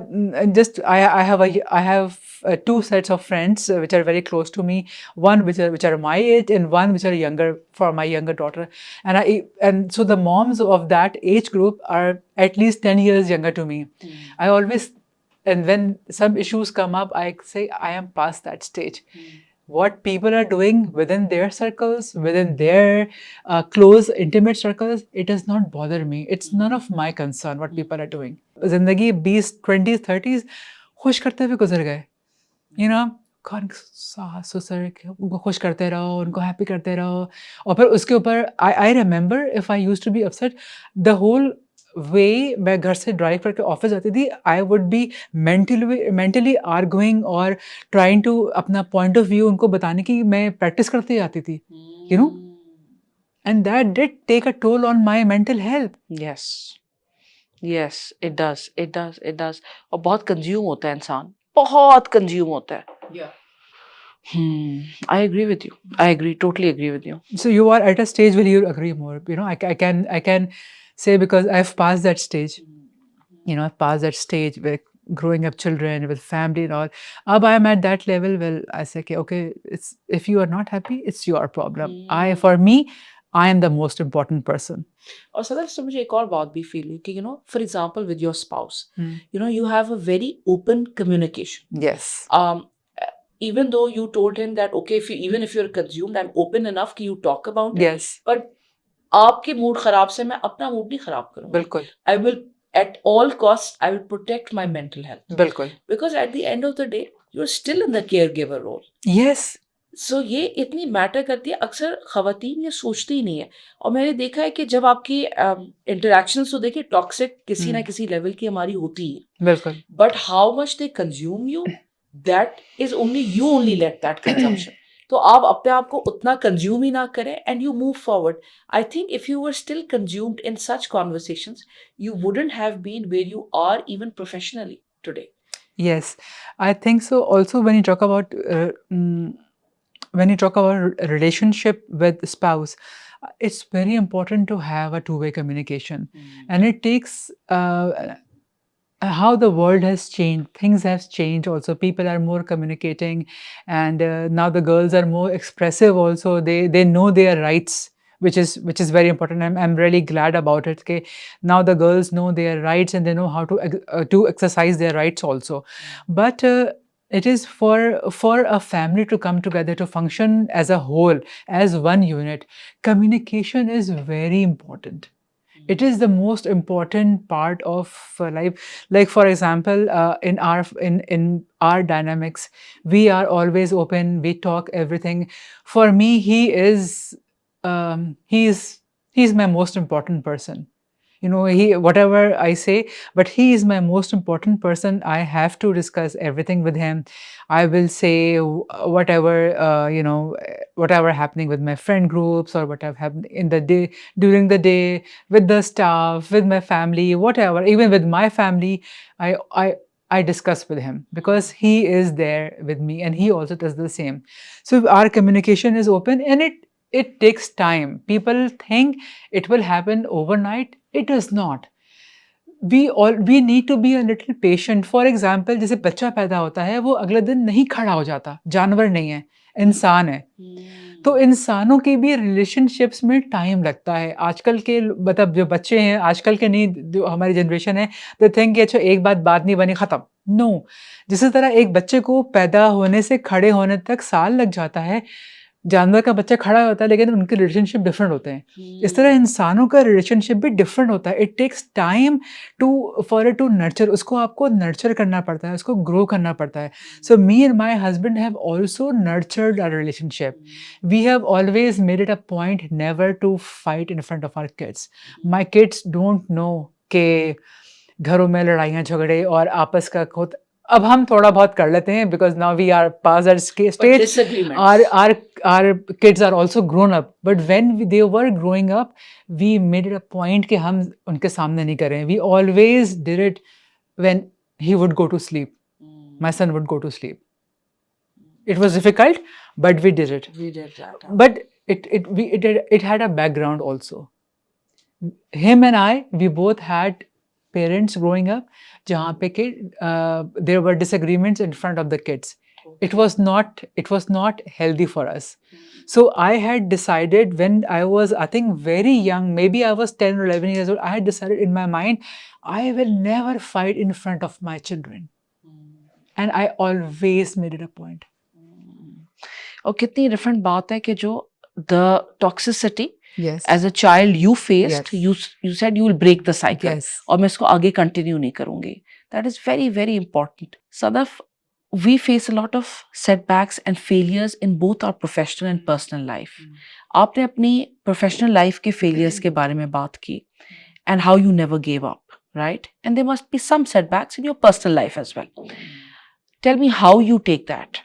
just I have two sets of friends which are very close to me. One which are my age and one which are younger for my younger daughter. And so the moms of that age group are at least 10 years younger to me. I always, and when some issues come up, I say I am past that stage. What people are doing within their circles, within their close, intimate circles, it does not bother me. It's none of my concern what people are doing. जिंदगी 20, 20s, 30s खुश करते हुए गुजर गए. You know, कौन सास ससुर उनको खुश करते रहो, उनको हैप्पी करते रहो, और फिर उसके ऊपर I remember if I used to be upset, the whole way मैं घर से ड्राइव करके ऑफिस जाती थी, I would be mentally arguing or trying to अपना point of view उनको बताने की मैं प्रैक्टिस करती जाती थी, you know, and that did take a toll on my mental health. Yes, it does. और बहुत कंज्यूम होता है इंसान, बहुत कंज्यूम होता है. Yeah. I agree with you. Totally agree with you. So you are at a stage where you agree more. You know, I can say because I've passed that stage. You know, I've passed that stage with growing up children, with family and all. Ab I am at that level. Well, I say, okay, it's if you are not happy, it's your problem. For me, I am the most important person. और सदर से मुझे एक और बात भी feel हुई कि for example with your spouse, you have a very open communication. Yes. Even though you told him that okay, even if you're consumed, I'm open enough कि you talk about it. Yes. But आपके mood खराब से मैं अपना mood नहीं खराब करूँगा. बिल्कुल. I will at all costs I will protect my mental health. बिल्कुल. Because at the end of the day, you're still in the caregiver role. Yes. So ये इतनी मैटर करती है. अक्सर खवातीन ये सोचती ही नहीं है. और मैंने देखा है कि जब आपकी इंटरेक्शंस तो देखिए टॉक्सिक किसी ना किसी लेवल की हमारी होती है. बिल्कुल. But how much they consume you, that is only you only let that consumption. तो आप अपने आप को उतना कंज्यूम ही ना करें and you move forward. I think if you were still consumed in such conversations, you wouldn't have been where you are even professionally today. Yes, I think so. Also, when you talk about relationship with spouse, it's very important to have a two-way communication, and it takes. How the world has changed, things have changed also. People are more communicating, and now the girls are more expressive also. They know their rights, which is very important. I'm really glad about it. Okay, now the girls know their rights and they know how to exercise their rights also. But it is for a family to come together to function as a whole, as one unit. Communication is very important. It is the most important part of life. Like for example, in our dynamics, we are always open. We talk everything. For me, he's my most important person. You know, whatever I say, but he is my most important person. I have to discuss everything with him. I will say whatever, whatever happening with my friend groups or whatever happened in the day, during the day, with the staff, with my family, whatever, even with my family, I discuss with him because he is there with me and he also does the same. So our communication is open and it takes time. People think it will happen overnight. It does not. We need to be a little patient. For example, जैसे बच्चा पैदा होता है वो अगले दिन नहीं खड़ा हो जाता. जानवर नहीं है, इंसान है. तो इंसानों के भी रिलेशनशिप्स में टाइम लगता है. आजकल के मतलब जो बच्चे हैं, आजकल के नहीं, जो हमारी जनरेशन है, they think कि अच्छा एक बात नहीं बनी खत्म. No. जिस तरह एक बच्चे को पैदा होने से खड़े होने तक साल लग जाता है, जानवर का बच्चा खड़ा होता है लेकिन उनके रिलेशनशिप डिफरेंट होते हैं. इस तरह इंसानों का रिलेशनशिप भी डिफरेंट होता है. It takes time for it to nurture. उसको आपको नर्चर करना पड़ता है, उसको ग्रो करना पड़ता है. So me and my husband have also nurtured our relationship. We have always made it a point never to fight in front of our kids. My kids don't know के घरों में लड़ाइयाँ झगड़े और आपस का खुद. अब हम थोड़ा बहुत कर लेते हैं because now we are past that stage. Our kids are also grown up. But when they were growing up, we made it a point कि हम उनके सामने नहीं करें. We always did it when he would go to sleep. My son would go to sleep. It was difficult, but we did it. We did that. But it had a background also. Him and I, we both had parents growing up jahan pe there were disagreements in front of the kids. It was not healthy for us. So I had decided when I was, I think, very young, maybe I was 10 or 11 years old, I had decided in my mind, I will never fight in front of my children. And I always made it a point. और कितनी different बात है कि जो the toxicity Yes. as a child you faced, Yes. you said you will break the cycle. Yes. और मैं इसको आगे कंटिन्यू नहीं करूंगी. That is very very important. Sadaf, we face a lot of setbacks and failures in both our professional and personal life. आपने अपनी professional life के failures के बारे में बात की and how you never gave up, right? And there must be some setbacks in your personal life as well. Tell me how you take that.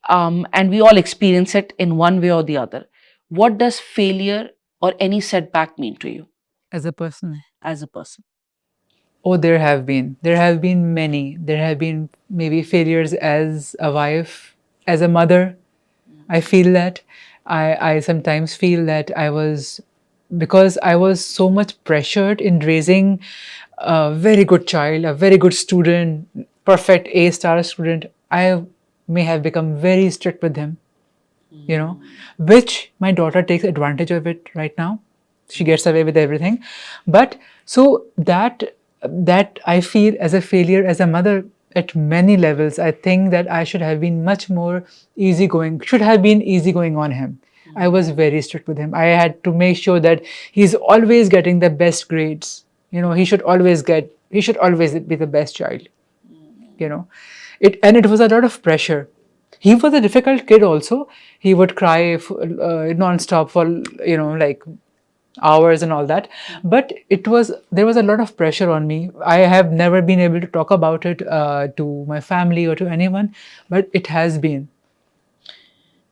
And we all experience it in one way or the other. What does failure or any setback mean to you As a person. as a person? Oh, there have been many. There have been maybe failures as a wife, as a mother. I feel that. I sometimes feel that because I was so much pressured in raising a very good child, a very good student, perfect A-star student. I may have become very strict with him, which my daughter takes advantage of it right now. She gets away with everything. But so that I feel as a failure as a mother at many levels. I think that I should have been much more easygoing on him. I was very strict with him. I had to make sure that he's always getting the best grades. He should always be the best child. And it was a lot of pressure. He was a difficult kid also. He would cry non-stop for like hours and all that. But there was a lot of pressure on me. I have never been able to talk about it to my family or to anyone, but it has been.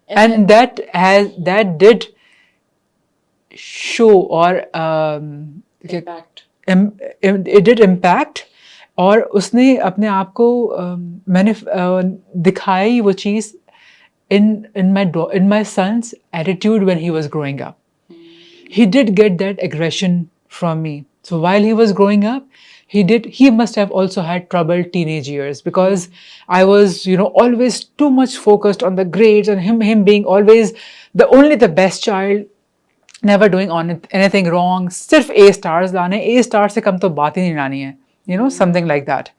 And that did show or Impact. it did impact. और उसने अपने आप को मैंने दिखाई वो चीज़ in my son's attitude when he was growing up. He did get that aggression from me. So while he was growing up, he must have also had troubled teenage years, because I was, always too much focused on the grades and him being always the best child, never doing anything wrong. सिर्फ A stars लाने, A stars से कम तो बात ही नहीं लानी है, something like that.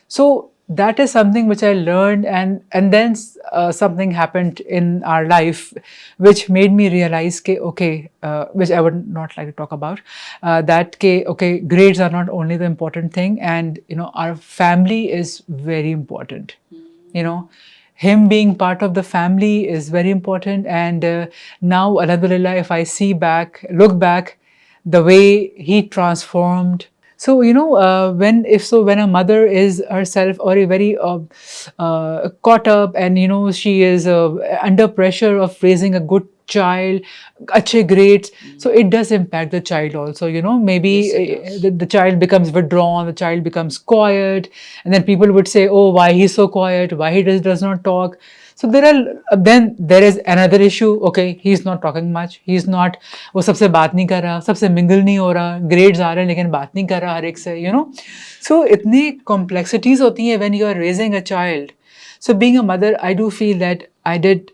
So that is something which I learned, and then something happened in our life which made me realize which I would not like to talk about, that grades are not only the important thing, and our family is very important. Him being part of the family is very important, and now alhamdulillah, if I look back the way he transformed. So when a mother is herself or a very caught up, and she is under pressure of raising a good child, अच्छे grades, so it does impact the child also. Maybe Yes, the child becomes withdrawn, the child becomes quiet, and then people would say, oh, why he's so quiet, why he does not talk. So there is another issue. Okay, he's not talking much. He's not, वो सबसे बात नहीं कर रहा, सबसे mingle नहीं हो रहा, grades आ रहे हैं लेकिन बात नहीं कर रहा हर एक से, So इतनी complexities होती हैं when you are raising a child. So being a mother, I do feel that I did,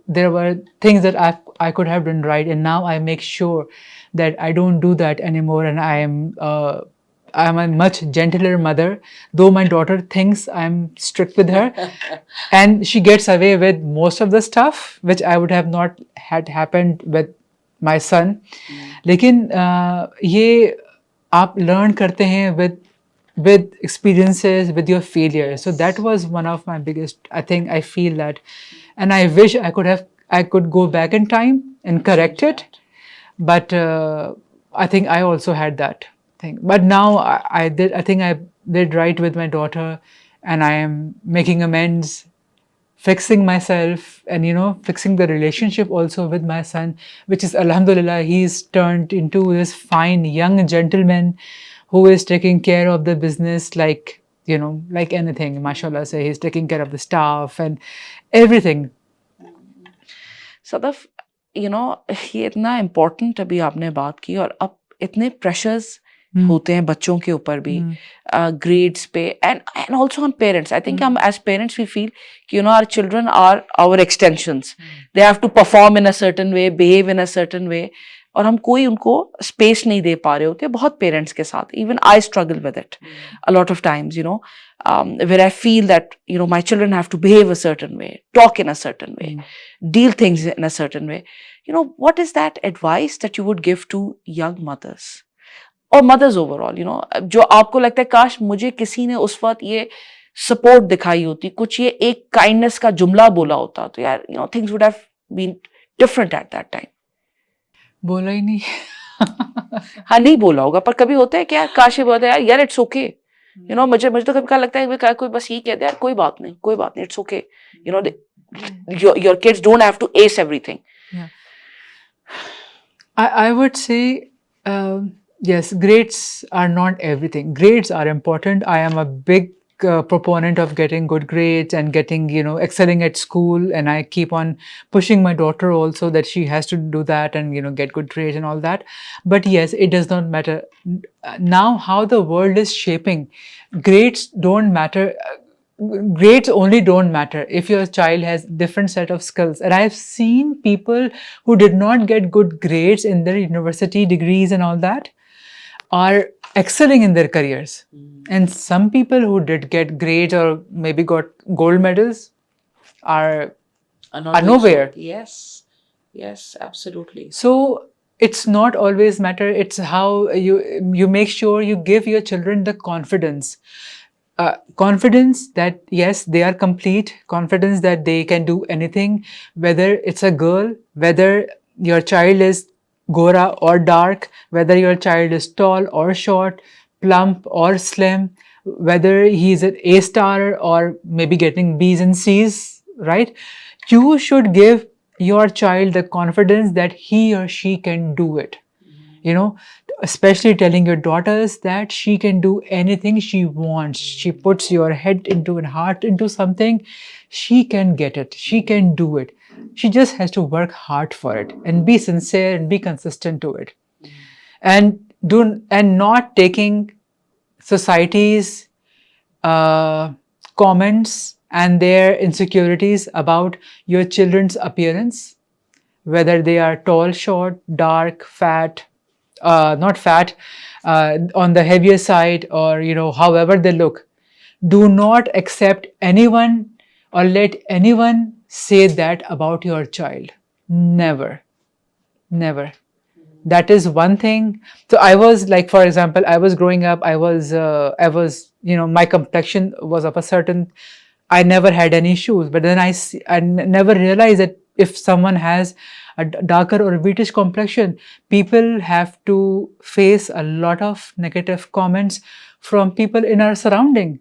there were things that I could have done right, and now I make sure that I don't do that anymore, and I'm a much gentler mother, though my daughter thinks I'm strict with her, and she gets away with most of the stuff which I would have not had happened with my son. लेकिन ये आप learn करते हैं with experiences, with your failures. So that was one of my biggest, I think I feel that, and I wish I could go back in time and correct it, but I think I also had that thing. But now I think I did right with my daughter, and I am making amends, fixing myself, and fixing the relationship also with my son, which is alhamdulillah, he's turned into this fine young gentleman who is taking care of the business like, like anything. Mashallah, say he's taking care of the staff and everything. Sadaf ये इतना important अभी आपने बात की, और अब इतने pressures होते हैं बच्चों के ऊपर भी, ग्रेड्स पे, and also on parents. I think हम एज पेरेंट्स वी फील कि our children are our extensions. They have to perform in a certain way, behave in a certain way, और हम कोई उनको स्पेस नहीं दे पा रहे होते बहुत पेरेंट्स के साथ. Even I struggle with it a lot of times, where I feel that, my children have to behave a certain way, talk in a certain way, deal things in a certain way. What is that advice that you would give to young mothers or mothers overall, जो आपको लगता है काश मुझे किसी ने उस वक्त ये सपोर्ट दिखाई होती, कुछ ये एक काइंडनेस का जुमला बोला होता, तो यार things would have been different at that time. बोला ही नहीं. हाँ, नहीं बोला होगा, पर कभी होता है क्या, काश ये बोलते हैं यार इट्स ओके. मुझे तो कभी क्या लगता है कोई बस यही कहते हैं यार कोई बात नहीं, it's okay. Your kids don't have to ace everything. I would say, yes, grades are not everything. Grades are important. I am a big proponent of getting good grades and getting, excelling at school. And I keep on pushing my daughter also that she has to do that and, get good grades and all that. But yes, it does not matter. Now, how the world is shaping, grades don't matter. Grades only don't matter if your child has different set of skills. And I've seen people who did not get good grades in their university degrees and all that are excelling in their careers. And some people who did get grades or maybe got gold medals are nowhere. Yes, absolutely. So it's not always matter. It's how you make sure you give your children the confidence. Confidence that yes, they are complete, confidence that they can do anything, whether it's a girl, whether your child is gora or dark, whether your child is tall or short, plump or slim, whether he's an A star or maybe getting B's and C's, right? You should give your child the confidence that he or she can do it. Especially telling your daughters that she can do anything she wants. She puts your head into and heart into something, she can get it. She can do it. She just has to work hard for it and be sincere and be consistent to it. And not taking society's comments and their insecurities about your children's appearance, whether they are tall, short, dark, fat, not fat, on the heavier side, or however they look. Do not accept anyone or let anyone say that about your child. Never. That is one thing. So I was like, for example, I was growing up, I was my complexion was of a certain, I never had any issues, but then I never realized that if someone has a darker or wheatish complexion, people have to face a lot of negative comments from people in our surrounding.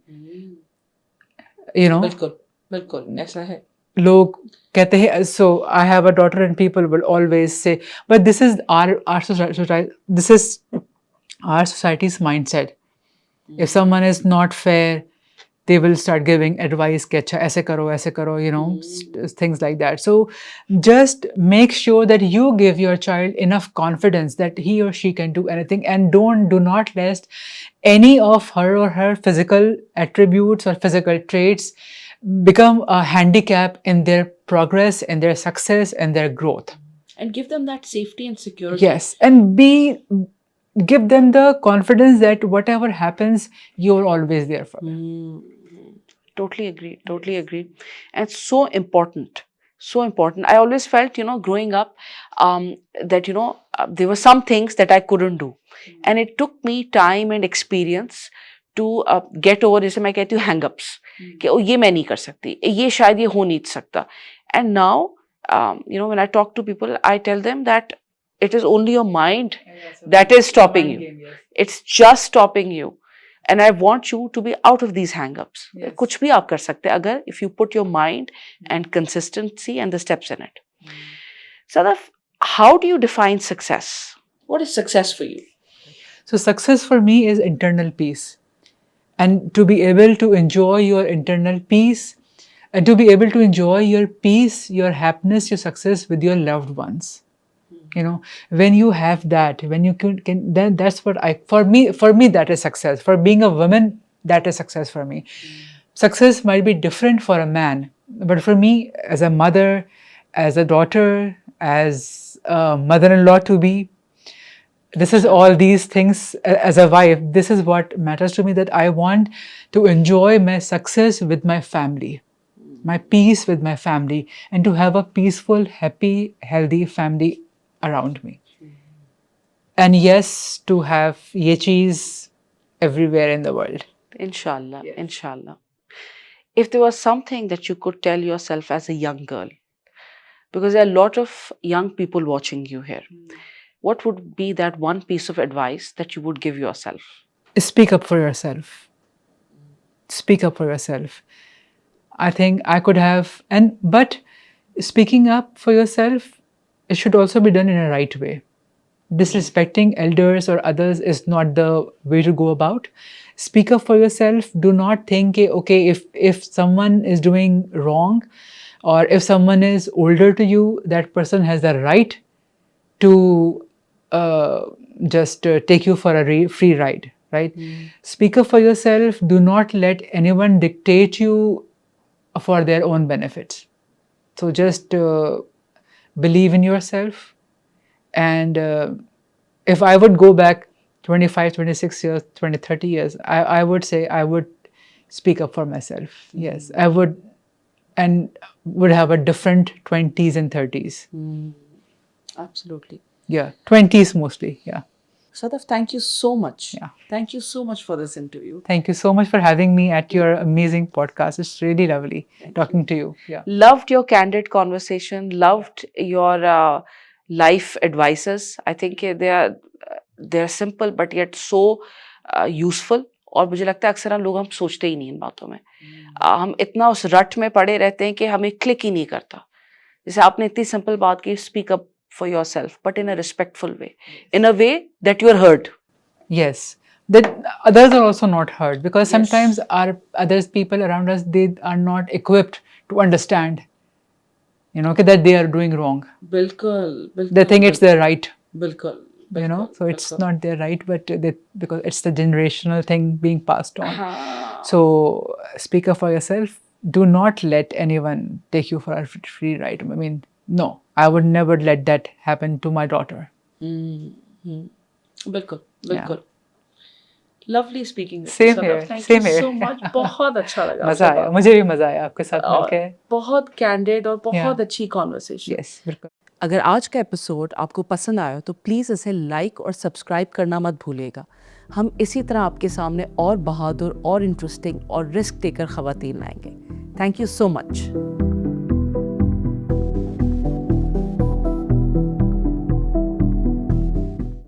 बिल्कुल ऐसा है. लोग कहते हैं, so I have a daughter and people will always say, but this is our society, this is our society's mindset. If someone is not fair, they will start giving advice कि अच्छा ऐसे करो, things like that. So just make sure that you give your child enough confidence that he or she can do anything, and do not let any of her physical attributes or physical traits become a handicap in their progress, in their success, and their growth. And give them that safety and security. Yes, and give them the confidence that whatever happens, you're always there for them. Totally agree. And so important. I always felt, growing up, that, there were some things that I couldn't do. And it took me time and experience to get over, जैसे मैं कहती हूँ, hang-ups. कि ये मैं नहीं कर सकती, ये शायद ये हो नहीं सकता. And now, when I talk to people, I tell them that it is only your mind that is stopping you. It's just stopping you. And I want you to be out of these hang-ups. कुछ भी आप कर सकते हैं अगर if you put your mind and consistency and the steps in it. Sadaf, how do you define success? What is success for you? So success for me is internal peace. And to be able to enjoy your internal peace, and to be able to enjoy your peace, your happiness, your success with your loved ones. You know, when you have that, when you can then that's what I for me that is success. For being a woman, that is success for me. Success might be different for a man, but for me, as a mother, as a daughter, as a mother-in-law to be, this is all these things as a wife. This is what matters to me, that I want to enjoy my success with my family, my peace with my family, and to have a peaceful, happy, healthy family around me. And yes, to have yechis everywhere in the world. Inshallah, inshallah. If there was something that you could tell yourself as a young girl, because there are a lot of young people watching you here, what would be that one piece of advice that you would give yourself? Speak up for yourself. Speak up for yourself. I think I could have, but speaking up for yourself, it should also be done in a right way. Disrespecting elders or others is not the way to go about. Speak up for yourself. Do not think, okay, if someone is doing wrong, or if someone is older to you, that person has the right to just take you for a free ride, right? Speak up for yourself. Do not let anyone dictate you for their own benefits. So just believe in yourself. And if I would go back 25, 26 years, 20, 30 years, I would say I would speak up for myself. Yes, I would, and would have a different 20s and 30s. Absolutely. Yeah, 20s mostly, yeah. Sadaf, thank you so much. Yeah. Thank you so much for this interview. Thank you so much for having me at your amazing podcast. It's really lovely talking to you. Yeah. Loved your candid conversation, loved your life advices. I think they're simple but yet so useful. और मुझे लगता है अक्सर हम सोचते ही नहीं इन बातों में. हम इतना उस रट में पड़े रहते हैं कि हमें क्लिक ही नहीं करता. जैसे आपने इतनी सिंपल बात की, speak up for yourself, but in a respectful way, in a way that you are heard. Yes, that others are also not heard, because sometimes our others people around us, they are not equipped to understand, you know, that they are doing wrong. Bilkul, They think it's their right. Bilkul. You know, so it's not their right, but because it's the generational thing being passed on. So speak up for yourself. Do not let anyone take you for a free ride. I mean, no, I would never let that happen to my daughter. Bilkul, bilkul. Lovely speaking. Same here. Thank Same you here. so much. बहुत अच्छा लगा. मजा आया. मुझे भी मजा आया आपके साथ मिलके. बहुत candid और बहुत अच्छी conversation. Yes, बिल्कुल. अगर आज का एपिसोड आपको पसंद आया तो प्लीज़ इसे लाइक और सब्सक्राइब करना मत भूलिएगा. हम इसी तरह आपके सामने और बहादुर और इंटरेस्टिंग और रिस्क टेकर ख़वातीन लाएंगे. Thank you so much.